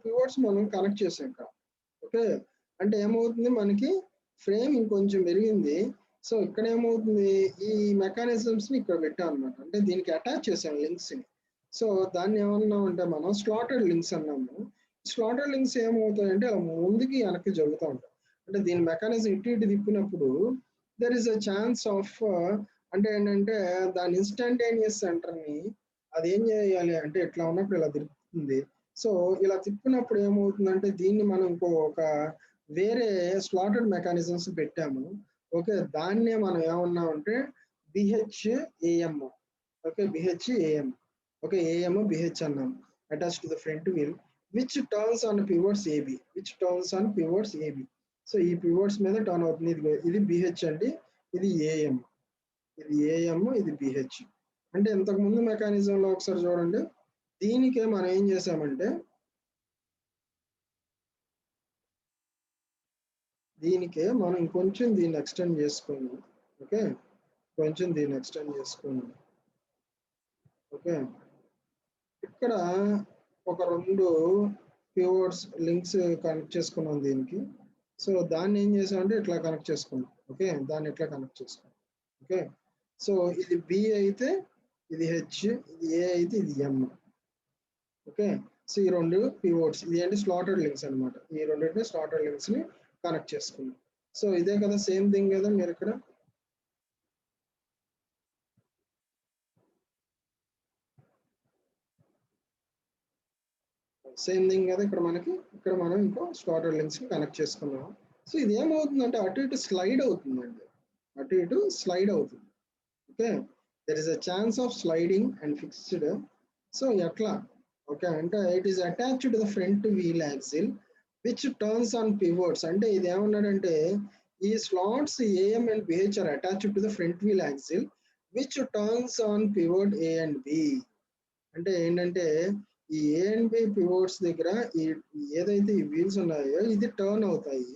పివట్స్ మనం కనెక్ట్ చేసాం ఇక్కడ. ఓకే, అంటే ఏమవుతుంది మనకి ఫ్రేమ్ ఇంకొంచెం పెరిగింది. సో ఇక్కడ ఏమవుతుంది ఈ మెకానిజమ్స్ ని ఇక్కడ పెట్టాం అనమాట, అంటే దీనికి అటాచ్ చేసాం లింక్స్ ని. సో దాన్ని ఏమన్నాం అంటే మనం స్లాటెడ్ లింక్స్ అన్నాము. స్లాటెడ్ లింక్స్ ఏమవుతాయంటే అలా ముందుకి వెనక్కి జరుగుతూ ఉంటాయి. అంటే దీని మెకానిజం ఇటు ఇటు తిప్పినప్పుడు there is a chance of అంటే ఏంటంటే దాని ఇన్స్టంటేనియస్ సెంటర్ని అది ఏం చేయాలి అంటే ఇట్లా ఉన్నప్పుడు ఇలా తిప్పుతుంది. సో ఇలా తిప్పినప్పుడు ఏమవుతుందంటే దీన్ని మనం ఒక వేరే స్లాటెడ్ మెకానిజమ్స్ పెట్టాము. ఓకే, దాన్నే మనం ఏమన్నామంటే BHAM. Okay, BHAM. Okay, AM BH అన్నాం attach to the front wheel which turns on pivots AB, which turns on pivots AB. So ఈ పివట్స్ మీద టర్న్ అవుతుంది. ఇది BH అండి, ఇది AM, ఇది AM, ఇది BH. అంటే ఇంతకు ముందు మెకానిజంలో ఒకసారి చూడండి, దీనికే మనం ఏం చేసామంటే దీనికే మనం కొంచెం దీన్ని ఎక్స్టెండ్ చేసుకున్నాం. ఓకే, కొంచెం దీన్ని ఎక్స్టెండ్ చేసుకున్నాం. ఓకే, ఇక్కడ ఒక 2 పివట్స్ లింక్స్ కనెక్ట్ చేసుకున్నాం దీనికి. సో దాన్ని ఏం చేసామంటే ఇట్లా కనెక్ట్ చేసుకున్నాం. ఓకే, దాన్ని ఇట్లా కనెక్ట్ చేసుకున్నాం. ఓకే, సో ఇది B అయితే ఇది H, ఇది A అయితే ఇది M. ఓకే, సో ఈ 2 పివట్స్ ఇది ఏంటి స్లాటెడ్ లింక్స్ అనమాట. ఈ రెండింటిని స్లాటెడ్ లింక్స్ ని కనెక్ట్ చేసుకున్నాం. సో ఇదే కదా సేమ్ థింగ్ కదా మీరు ఇక్కడ సేమ్ థింగ్ కదా ఇక్కడ మనం ఇంకో స్లాటెడ్ లింక్స్ ని కనెక్ట్ చేసుకున్నాం. సో ఇది ఏమవుతుందంటే అటు ఇటు స్లైడ్ అవుతుందండి, అటు ఇటు స్లైడ్ అవుతుంది. Okay, there is a chance of sliding and fixed. So ఎట్లా ఓకే అంటే it is attached to the front wheel axle which turns on pivots. అంటే ఇది ఏమన్నాడంటే ఈ slots AM and BH are attached to the front wheel axle which turns on pivot A and B. అంటే ఏంటంటే ఈ A and B pivots దగ్గర ఏదైతే ఈ వీల్స్ ఉన్నాయో ఇది టర్న్ అవుతాయి.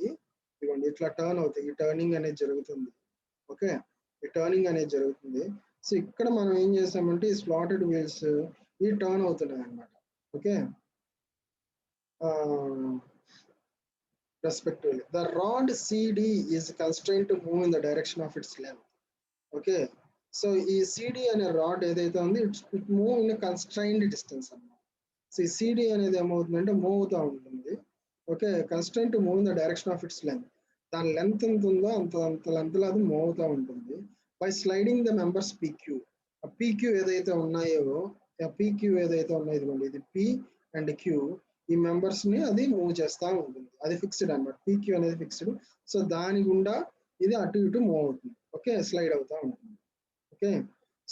ఇదిగోండి ఇట్లా టర్న్ అవుతాయి, ఈ టర్నింగ్ అనేది జరుగుతుంది. ఓకే, ఈ టర్నింగ్ అనేది జరుగుతుంది. సో ఇక్కడ మనం ఏం చేసామంటే ఈ స్లాటెడ్ వీల్స్ ఈ టర్న్ అవుతున్నాయి అన్నమాట. Okay, respectively. The rod CD is constrained to move in the direction of its length. Okay, so ఈ CD అనే రాడ్ ఏదైతే ఉంది it move in constrained distance అన్నమాట. సో ఈ CD అనేది ఏమవుతుందంటే మూవ్ అవుతూ ఉంటుంది. Okay, constrained to move in the direction of it's length. దాని లెంత్ ఎంత ఉందో అంత లెంత్ లో అది మూవ్ అవుతూ ఉంటుంది. By sliding the members PQ. ఆ PQ ఏదైతే ఉన్నాయో ఇదిగోండి ఇది P అండ్ Q, ఈ మెంబర్స్ ని అది మూవ్ చేస్తూ ఉంటుంది. అది ఫిక్స్డ్ అన్నమాట, PQ అనేది ఫిక్స్డ్. సో దాని గుండా ఇది అటు ఇటు మూవ్ అవుతుంది. ఓకే, స్లైడ్ అవుతూ ఉంటుంది. Okay,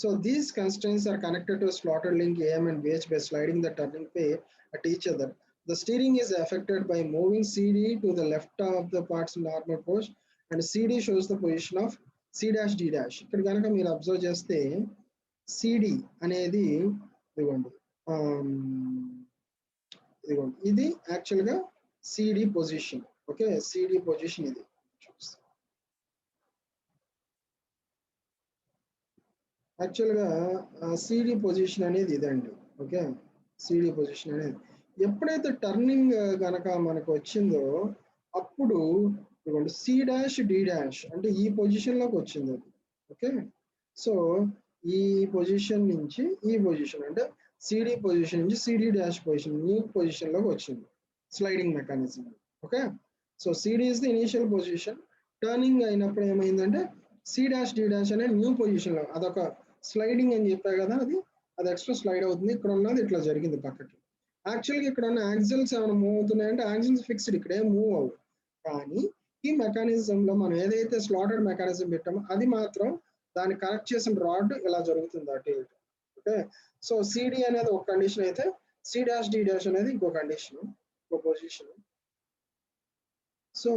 so these constraints are connected to slotted link AM and BH by sliding the turning pair at each other. The steering is affected by moving CD to the left of the part's normal course and CD shows the position of C', D'. ఇక్కడ కనుక మీరు observe చేస్తే CD అనేది ఇదిగోండి ఇది యాక్చువల్గా CD position. Okay, CD position ఇది యాక్చువల్గా CD పొజిషన్ అనేది ఇదండి. ఓకే, CD పొజిషన్ అనేది ఎప్పుడైతే టర్నింగ్ కనుక మనకు వచ్చిందో అప్పుడు ఇదిగోండి C', D' అంటే ఈ పొజిషన్లోకి వచ్చింది అది. ఓకే, సో ఈ పొజిషన్ నుంచి ఈ పొజిషన్ అంటే CD పొజిషన్ నుంచి CD' పొజిషన్ ఈ పొజిషన్లోకి వచ్చింది sliding mechanism. Okay, so CD is the initial position. Turning అయినప్పుడు ఏమైందంటే C', D' అనే న్యూ పొజిషన్లో అదొక స్లైడింగ్ అని చెప్పా కదా, అది ఎక్స్ట్రా స్లైడ్ అవుతుంది. ఇక్కడ ఉన్నది ఇట్లా జరిగింది పక్కకి. యాక్చువల్గా ఇక్కడ ఉన్న యాక్సిల్స్ ఏమైనా మూవ్ అవుతున్నాయంటే యాక్సిల్స్ ఫిక్స్డ్, ఇక్కడ ఏం మూవ్ అవ్వదు. కానీ ఈ మెకానిజంలో మనం ఏదైతే స్లాటెడ్ మెకానిజం పెట్టామో అది మాత్రం దాన్ని కనెక్ట్ చేసిన రాడ్ ఇలా జరుగుతుంది అటు ఇటు. ఓకే, సో CD అనేది ఒక కండిషన్ అయితే C', D' అనేది ఇంకో కండిషన్, ఇంకో పొజిషన్. సో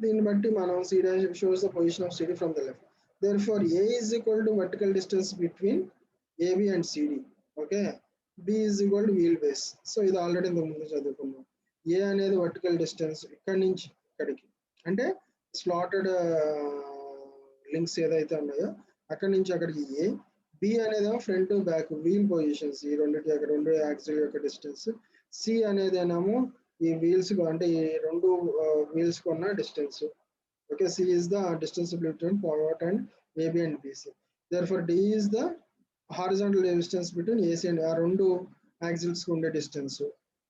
దీన్ని బట్టి మనం C' shows the position of CD from the left. Therefore A is equal to vertical distance between AB and CD. Okay, B is equal to wheel base. So ఇది already ఇంతకు ముందు చదువుకున్నాం. A అనేది vertical distance ఇక్కడి నుంచి ఇక్కడికి, అంటే slotted links ఏదైతే ఉన్నాయో అక్కడి నుంచి అక్కడికి A. B అనేదేమో ఫ్రంట్ బ్యాక్ వీల్ పొజిషన్స్, ఈ రెండింటి యొక్క రెండు యాక్సిల్ యొక్క డిస్టెన్స్. C అనేదేమో ఈ వీల్స్ అంటే ఈ రెండు వీల్స్ కొన్న distance. Okay, C is the distance between forward and AB and BC. Therefore D is the horizontal distance between AC and ఆ రెండు axles కు ఉండే distance.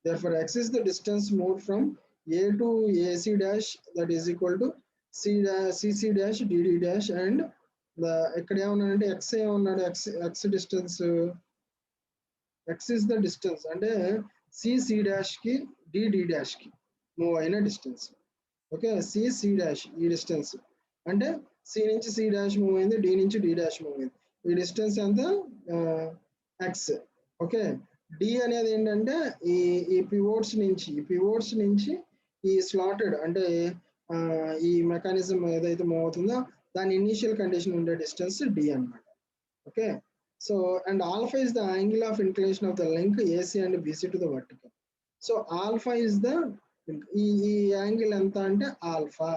Therefore X is the distance moved from A to AC dash, that is equal to CC dash DD dash, and the ఇక్కడ ఏమన్నాడంటే X ఏమన్నాడు, X distance, X is the distance అంటే CC dash కి DD dash కి move అయిన distance. Okay, C dash ఈ distance అంటే C నుంచి C డాష్ మూవ్ అయింది, D నుంచి D డాష్ మూవ్ అయింది. ఈ డిస్టెన్స్ ఎంత, X. ఓకే, D అనేది ఏంటంటే ఈ పివోట్స్ నుంచి ఈ స్లాటెడ్ అంటే ఈ మెకానిజం ఏదైతే మూవ్ అవుతుందో దాని ఇనిషియల్ కండిషన్ ఉండే డిస్టెన్స్ D అన్నమాట. Okay, so and alpha is the angle of inclination of the link AC and BC to the vertical. So alpha is the ఈ యాంగిల్ ఎంత అంటే ఆల్ఫా,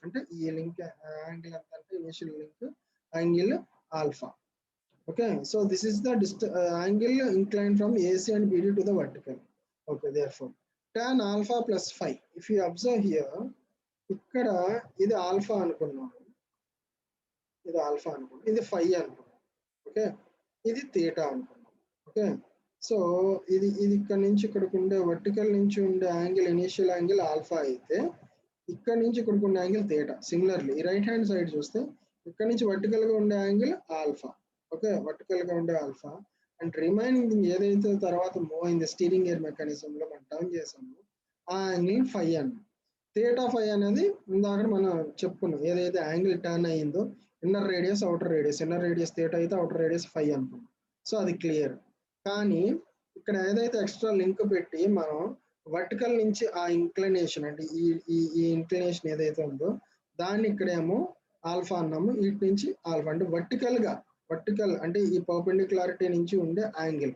అంటే ఈ లింక్ యాంగిల్ ఎంత అంటే initial link angle alpha. Okay, so this is the angle incline from AC and BD to the vertical. Okay, therefore tan alpha plus phi, if you observe here, ఇక్కడ ఇది alpha అనుకున్నాం, ఇది phi అనుకున్నాం. Okay, ఇది theta అనుకున్నాం. Okay, so ఇది ఇక్కడ నుంచి ఇక్కడికి ఉండే వర్టికల్ నుంచి ఉండే యాంగిల్ ఇనిషియల్ యాంగిల్ ఆల్ఫా అయితే ఇక్కడ నుంచి ఇక్కడికి ఉండే యాంగిల్ థీటా. సిమిలర్లీ ఈ రైట్ హ్యాండ్ సైడ్ చూస్తే ఇక్కడ నుంచి వర్టికల్ గా ఉండే యాంగిల్ ఆల్ఫా. ఓకే, వర్టికల్ గా ఉండే ఆల్ఫా అండ్ రిమైనింగ్ ఏదైతే తర్వాత మూవ్ అయింది స్టీరింగ్ గేర్ మెకానిజం లో మనం టర్న్ చేసామో ఆ యాంగిల్ phi అన్న. థీటా phi అనేది ఇందాక మనం చెప్పుకున్నాం, ఏదైతే యాంగిల్ టర్న్ అయ్యిందో inner radius outer radius, inner radius theta అయితే అవుటర్ రేడియస్ phi అనుకున్నాం. సో అది క్లియర్. కానీ ఇక్కడ ఏదైతే ఎక్స్ట్రా లింక్ పెట్టి మనం వర్టికల్ నుంచి ఆ ఇంక్లినేషన్ అంటే ఈ ఇంక్లినేషన్ ఏదైతే ఉందో దాన్ని ఇక్కడేమో ఆల్ఫా అన్నాము, వీటి నుంచి ఆల్ఫా అంటే వర్టికల్ అంటే ఈ పర్పెండిక్యులారిటీ నుంచి ఉండే angle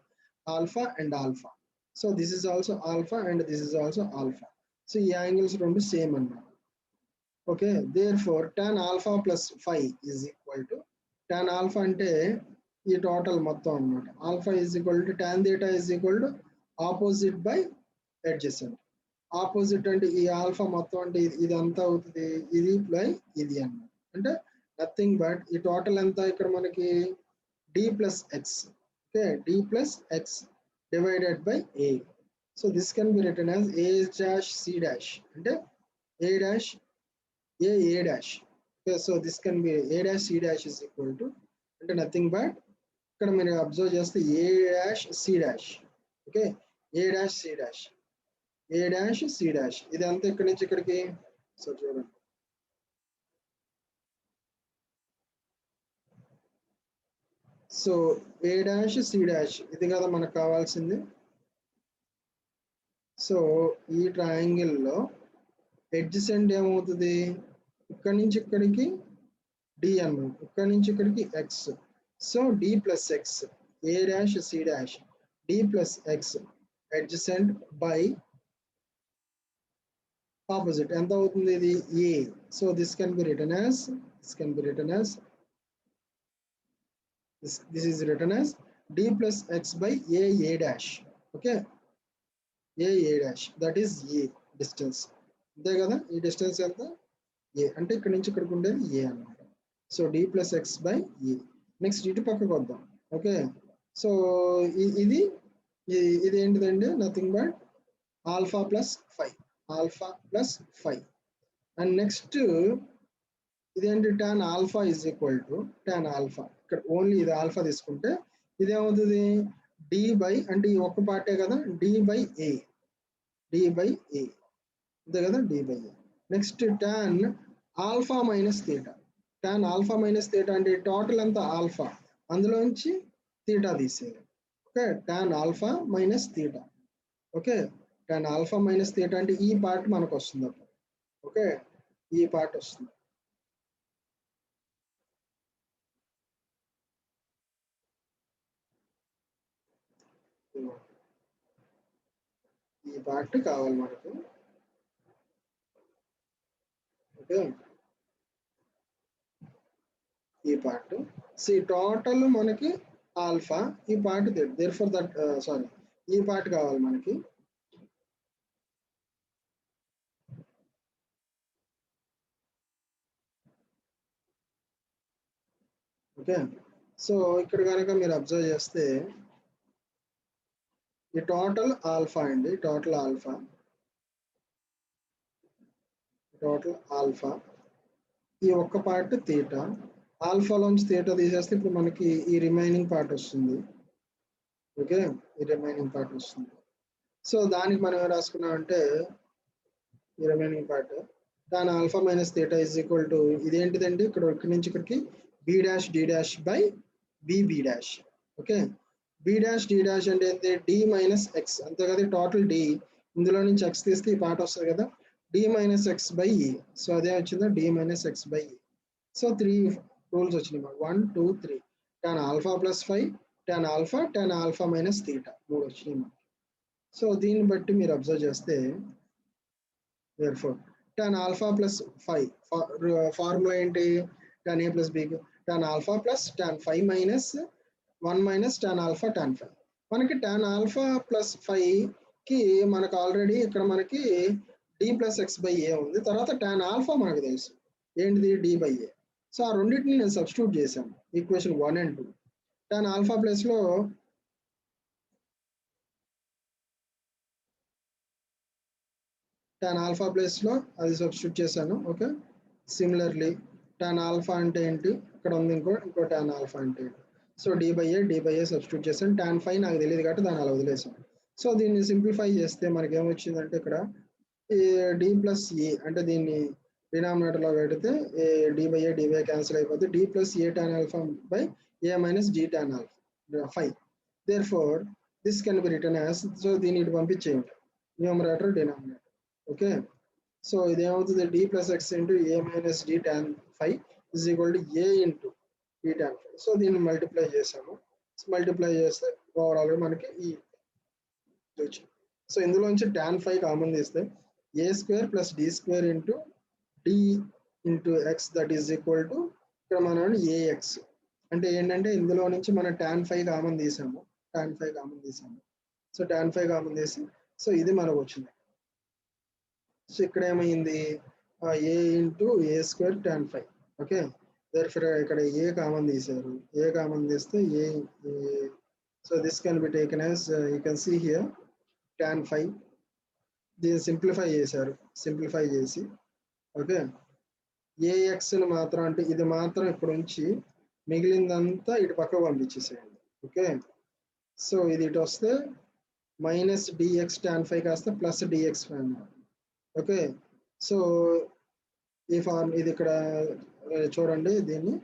alpha and alpha. So this is also alpha and this is also alpha. So ఈ యాంగిల్స్ రెండు సేమ్ అన్నమాట. Okay, therefore tan alpha plus phi is equal to tan alpha అంటే ఈ టోటల్ మొత్తం అన్నమాట. Alpha is equal to tan theta is equal to opposite by adjacent. Opposite అంటే ఈ alpha మొత్తం అంటే ఇది అంతా అవుతుంది, ఇది బై ఇది అన్నమాట. అంటే నథింగ్ బట్ ఈ టోటల్ ఎంత ఇక్కడ మనకి D plus X. Okay, D plus X divided by A. So this can be written as A dash C dash అంటే A dash A dash. Okay, so this can be A dash C dash is equal to అంటే nothing but ఇక్కడ మీరు observe చేస్తే A dash C dash. Okay, A dash C dash, A dash C dash ఇది అంతా ఇక్కడి నుంచి ఇక్కడికి. So చూడండి, so A dash C dash ఇది కదా మనకు కావాల్సింది. సో ఈ ట్రయాంగిల్ లో అడ్జసెంట్ ఏమవుతుంది, ఇక్కడ నుంచి ఇక్కడికి D అన్నాం, ఇక్కడ నుంచి ఇక్కడికి X. So D plus X, A dash C dash, D plus X adjacent by opposite ఎంత అవుతుంది ఇది A. So this can be written as this is written as D plus X by A dash. Okay, A dash that is A distance. అంతే కదా, ఈ distance ఎంత A అంటే ఇక్కడ నుంచి ఇక్కడికి ఉండేది A అన్నమాట. So D plus X by A. Next ఇటు పక్కకు వద్దాం. ఓకే, సో ఇది ఏంటిదండి, nothing but alpha plus phi. And next ఇదేంటి tan alpha is equal to tan alpha. ఇక్కడ ఓన్లీ ఇది ఆల్ఫా తీసుకుంటే ఇదేమవుతుంది D బై అంటే ఈ ఒక్క పార్టే కదా D బై A అంతే కదా, D by A. Next tan alpha minus theta. tan alpha minus theta అంటే టోటల్ అంతా ఆల్ఫా, అందులోంచి థీటా తీసేయాలి. Okay, tan alpha minus theta. Okay, tan alpha minus theta అంటే ఈ పార్ట్ మనకు వస్తుంది అప్పుడు. ఓకే, ఈ పార్ట్ వస్తుంది. ఈ పార్ట్ కావాలి మనకు. ఓకే, ఈ పార్ట్ సి టోటల్ మనకి ఆల్ఫా, ఈ part therefore that sorry ఈ పార్ట్ కావాలి మనకి. ఓకే, సో ఇక్కడ కనుక మీరు అబ్జర్వ్ చేస్తే ఈ టోటల్ ఆల్ఫా అండి, టోటల్ ఆల్ఫా ఈ ఒక్క పార్ట్ తీటా, ఆల్ఫాలోంచి తీటా తీసేస్తే ఇప్పుడు మనకి ఈ రిమైనింగ్ పార్ట్ వస్తుంది. ఓకే, ఈ రిమైనింగ్ పార్ట్ వస్తుంది. సో దానికి మనం ఏం రాసుకున్నాం అంటే ఈ remaining part tan alpha minus theta is equal to ఇదేంటిదండి, ఇక్కడి నుంచి ఇక్కడికి B dash D dash by B dash. Okay, B dash D dash అంటే ఏంటి, డి మైనస్ ఎక్స్ అంతే కదా, టోటల్ డి, ఇందులో నుంచి ఎక్స్ తీస్తే ఈ పార్ట్ వస్తుంది కదా, డి మైనస్ ఎక్స్ బై ఈ. సో అదే వచ్చిందా, డి మైనస్ ఎక్స్ బై ఈ. సో 3 రూల్స్ వచ్చినాయి మాకు, 1 2 3 tan alpha plus 5 tan alpha minus theta 3 వచ్చినాయి మాకు. సో దీన్ని బట్టి మీరు అబ్జర్వ్ చేస్తే therefore tan alpha plus 5 formula ఏంటి, tan a plus b tan alpha plus tan 5 minus 1 minus tan alpha tan 5. మనకి tan alpha plus 5 కి మనకు ఆల్రెడీ ఇక్కడ మనకి d plus x by a ఉంది, తర్వాత tan alpha మనకు తెలుసు ఏంటిది, d by a. సో ఆ రెండింటిని నేను సబ్స్టిట్యూట్ చేశాను equation 1 and 2. tan alpha plus లో tan ఆల్ఫా ప్లస్ లో అది సబ్స్టిట్యూట్ చేశాను. ఓకే, సిమిలర్లీ tan ఆల్ఫా అంటే ఏంటి, ఇక్కడ ఉంది ఇంకో tan ఆల్ఫా అంటే ఏంటి. So D by A substitute చేశాను. tan 5 నాకు తెలియదు కాబట్టి దాన్ని అలా వదిలేసాను. సో దీన్ని సింప్లిఫై చేస్తే మనకి ఏమొచ్చిందంటే ఇక్కడ డి ప్లస్ ఏ అంటే దీన్ని డినామినేటర్ లో పెడితే డి బై ఏ క్యాన్సిల్ అయిపోతుంది, D plus A tan alpha by A minus D tan alpha 5. Therefore this can be return as, so దీన్ని ఇటు పంపించేయండి న్యూమరేటర్ డినామినేటర్. ఓకే, సో ఇది ఏమవుతుంది, D plus X into A minus D tan 5 is equal to A into D tan 5. So దీన్ని multiply చేసాము, multiply చేస్తే ఓవరాల్గా మనకి ఈ వచ్చింది. సో ఇందులోంచి tan 5 కామన్ తీస్తే A square plus D square into D into X that is equal to ఇక్కడ మనం ఏఎక్స్ అంటే ఏంటంటే ఇందులో నుంచి మనం tan 5 కామన్ తీసాము, సో tan 5 కామన్ తీసి సో ఇది మనకు వచ్చింది. సో ఇక్కడ ఏమైంది, A into A square tan 5. Okay, therefore ఇక్కడ ఏ కామన్ తీశారు, ఏ కామన్ తీస్తే A, so this can be taken as you can see here tan 5. దీన్ని సింప్లిఫై చేశారు, సింప్లిఫై చేసి ఓకే ఏఎక్స్ని మాత్రం అంటే ఇది మాత్రం ఇక్కడ నుంచి మిగిలిందంతా ఇటు పక్కకు పంపించేసేయండి. ఓకే, సో ఇది ఇటు వస్తే మైనస్ డిఎక్స్ tan 5 కాస్త ప్లస్ డిఎక్స్. ఓకే, సో ఈ ఫార్మ్ ఇది ఇక్కడ చూడండి, దీన్ని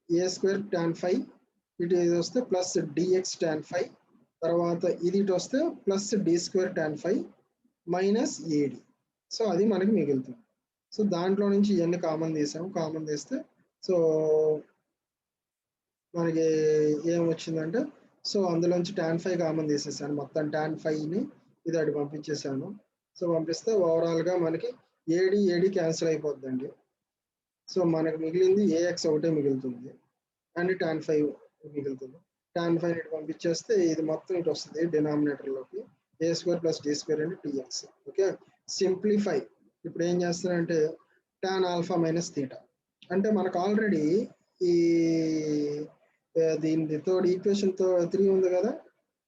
ఏ స్క్వేర్ tan 5 ఇటు ఇది వస్తే ప్లస్ డిఎక్స్ tan 5, తర్వాత ఇది ఇటు వస్తే plus D square tan 5 minus AD. So అది మనకి మిగులుతుంది. సో దాంట్లో నుంచి ఇవన్నీ కామన్ తీసాము, కామన్ తీస్తే సో మనకి ఏమొచ్చిందంటే సో అందులోంచి tan 5 కామన్ తీసేసాను, మొత్తం tan 5ని ఇది అటు పంపించేసాను. సో పంపిస్తే ఓవరాల్గా మనకి ఏడి క్యాన్సిల్ అయిపోద్దండి. సో మనకు మిగిలింది ఏఎక్స్ ఒకటే మిగులుతుంది అండ్ tan 5 మిగులుతుంది. tan 5 ఇటు పంపించేస్తే ఇది మొత్తం ఇటు వస్తుంది డినామినేటర్లోకి, A square plus D square and TX. Okay, simplify ఇప్పుడు ఏం చేస్తారంటే tan ఆల్ఫా మైనస్ తీటా అంటే మనకు ఆల్రెడీ ఈ దీని థర్డ్ ఈక్వేషన్ తో 3 ఉంది కదా,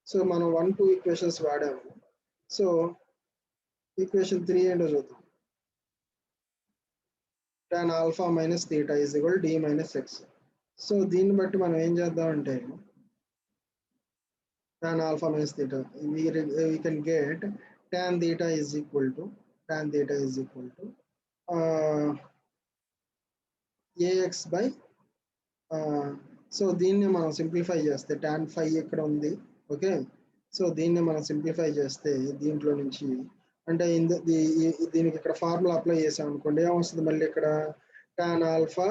సో మనం 1 2 ఈక్వేషన్స్ వాడాము. సో ఈక్వేషన్ 3 ఏంటో చూద్దాం, tan alpha minus theta is equal D minus X. So దీన్ని బట్టి మనం ఏం చేద్దామంటే tan alpha minus theta we can get tan theta is equal to ax by so దీన్ని మనం సింప్లిఫై చేస్తే tan 5 ఇక్కడ ఉంది. ఓకే, సో దీన్ని మనం సింప్లిఫై చేస్తే దీంట్లో నుంచి అంటే దీనికి ఇక్కడ ఫార్ములా అప్లై చేసాం అనుకోండి, ఏమొస్తుంది మళ్ళీ ఇక్కడ tan alpha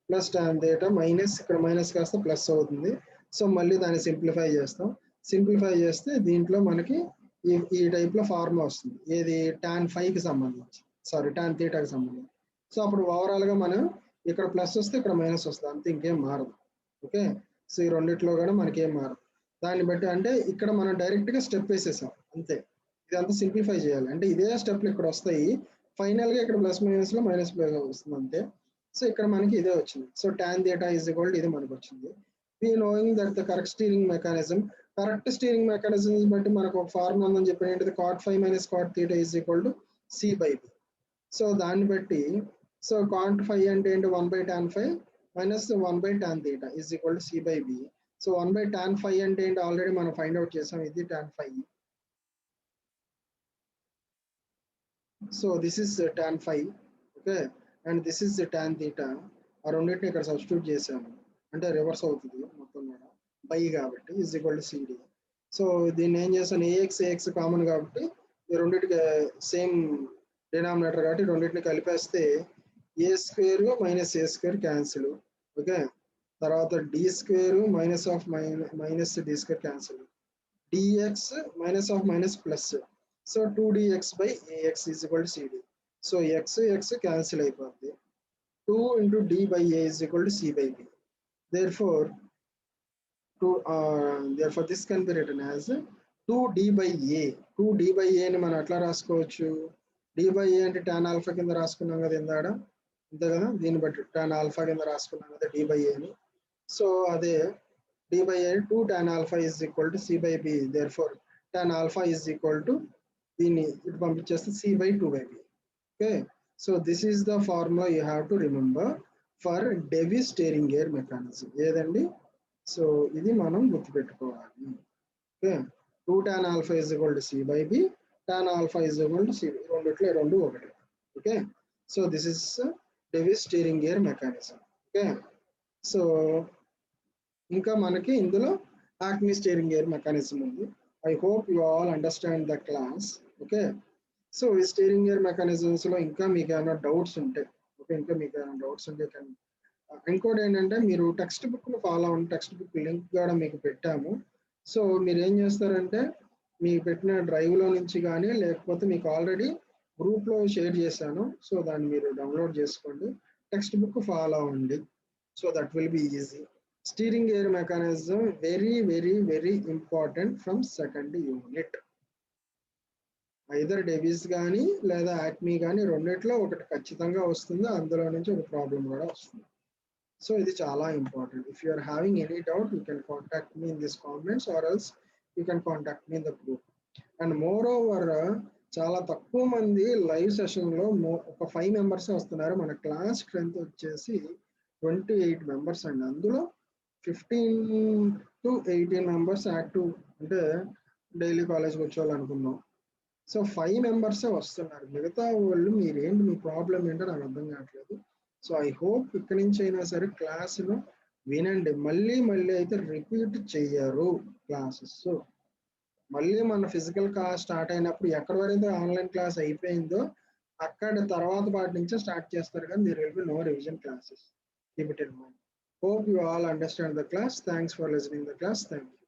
plus tan theta minus ఇక్కడ మైనస్ కాస్త ప్లస్ అవుతుంది. సో మళ్ళీ దాన్ని సింప్లిఫై చేస్తాం, సింప్లిఫై చేస్తే దీంట్లో మనకి ఈ టైప్ లో ఫార్ములా వస్తుంది. ఏది tan phi కి సంబంధించి, సారీ tan theta కి సంబంధించి. సో అప్పుడు ఓవరాల్ గా మనం ఇక్కడ ప్లస్ వస్తే ఇక్కడ మైనస్ వస్తుంది, అంతే, ఇంకేం మారదు. ఓకే, సో ఈ రెండిట్లో కూడా మనకి ఏం మారదు. దాన్ని బట్టి అంటే ఇక్కడ మనం డైరెక్ట్ గా స్టెప్ వేసేసాం అంతే. ఇదంతా సింప్లిఫై చేయాలి అంటే ఇదే స్టెప్లు ఇక్కడ వస్తాయి, ఫైనల్ గా ఇక్కడ ప్లస్ మైనస్ లో మైనస్ వస్తుంది అంతే. సో ఇక్కడ మనకి ఇదే వచ్చింది. So tan theta is equal to ఇది మనకు వచ్చింది. We knowing that the correct steering mechanism, correct steering mechanism బట్టి మనకు ఒక ఫార్ములా ఉందని చెప్పి ఏంటిది, cot phi minus cot theta is equal to c/b. So దాన్ని బట్టి సో cot phi అంటే ఏంటి, 1/tan phi minus 1/tan theta is equal to c/b. So 1/tan phi అంటే ఏంటి, ఆల్రెడీ మనం ఫైండ్ అవుట్ చేసాం, ఇది tan phi. So this is tan phi, okay, and this is tan theta. ఆ రెండింటిని ఇక్కడ సబ్స్టిట్యూట్ చేసాము అంటే రివర్స్ అవుతుంది మొత్తం కూడా, బై కాబట్టి is equal to cd. So దీన్ని ఏం చేస్తాను, ax కామన్ కాబట్టి ఈ రెండింటికి సేమ్ డినామినేటర్ కాబట్టి రెండింటిని కలిపేస్తే a square minus a square cancel. Okay, తర్వాత d square minus d square cancel, dx minus of minus plus. So 2dx by ax is equal to cd. So x cancel అయిపోద్ది, 2 into d by a is equal to c/b. Therefore this can be written as 2d by a. 2d by a ని మనం ఎట్లా రాసుకోవచ్చు, d by a అంటే tan alpha కింద రాసుకున్నాం కదా ఇందాడ, అంతే కదా, దీన్ని బట్టి tan ఆల్ఫా కింద రాసుకున్నాం కదా d by a ని. సో అదే d by a 2 tan alpha is equal to c/b. Therefore tan alpha is equal to దీన్ని ఇటు పంపించేస్తే c/2/b. Okay, so this is the formula you have to remember for Davis steering gear mechanism. ఏదండి, so ఇది మనం గుర్తుపెట్టుకోవాలి. Okay, 2 tan alpha is equal to c/b, tan alpha is equal to c, రెండిట్లో రెండు ఒకటి. Okay, so this is Davis steering gear mechanism. Okay, so ఇంకా మనకి ఇందులో యాక్మీ స్టీరింగ్ గేర్ మెకానిజం ఉంది. I hope you all understand the class. Okay, so ఈ steering gear mechanisms లో ఇంకా మీకు ఏమైనా డౌట్స్ ఉంటే, ఓకే, ఇంకా మీకు ఏమైనా డౌట్స్ ఉంటే ఇంకోటి ఏంటంటే మీరు టెక్స్ట్ బుక్ ను ఫాలో అవ్వండి. టెక్స్ట్ బుక్ లింక్ కూడా మీకు పెట్టాము. సో మీరు ఏం చేస్తారంటే మీకు పెట్టిన డ్రైవ్ లో నుంచి కానీ లేకపోతే మీకు ఆల్రెడీ గ్రూప్ లో షేర్ చేశాను, సో దాన్ని మీరు డౌన్లోడ్ చేసుకోండి, టెక్స్ట్ బుక్ ఫాలో అవ్వండి. So that will be easy. Steering gear mechanism very important from second unit. Either Davis కానీ లేదా యాక్మీ కానీ రెండిట్లో ఒకటి ఖచ్చితంగా వస్తుంది, అందులో నుంచి ఒక ప్రాబ్లం కూడా వస్తుంది. సో ఇది చాలా important. If you are having any doubt you can contact me in this comments or else you can contact me in the group. And moreover చాలా తక్కువ మంది లైవ్ సెషన్ లో ఒక 5 మెంబర్స్ వస్తున్నారు. మన క్లాస్ స్ట్రెంత్ వచ్చేసి 28 members అండి. అందులో 15 to 18 మెంబర్స్ యాక్టివ్ అంటే డైలీ కాలేజ్కి వచ్చేవాళ్ళు అనుకున్నాం. సో 5 మెంబర్సే వస్తున్నారు, మిగతా వాళ్ళు మీరేంటి మీ ప్రాబ్లం ఏంటో నాకు అర్థం కావట్లేదు. సో ఐ హోప్ ఇక్కడి నుంచి అయినా సరే క్లాసును వినండి, మళ్ళీ అయితే రిపీట్ చెయ్యరు క్లాసెస్. మళ్ళీ మన ఫిజికల్ క్లాస్ స్టార్ట్ అయినప్పుడు ఎక్కడి వరకు ఆన్లైన్ క్లాస్ అయిపోయిందో అక్కడ తర్వాత పాటి నుంచే స్టార్ట్ చేస్తారు, కానీ there will be no revision classes. Keep it in mind. Hope you all understand the class. Thanks for listening the class. Thank you.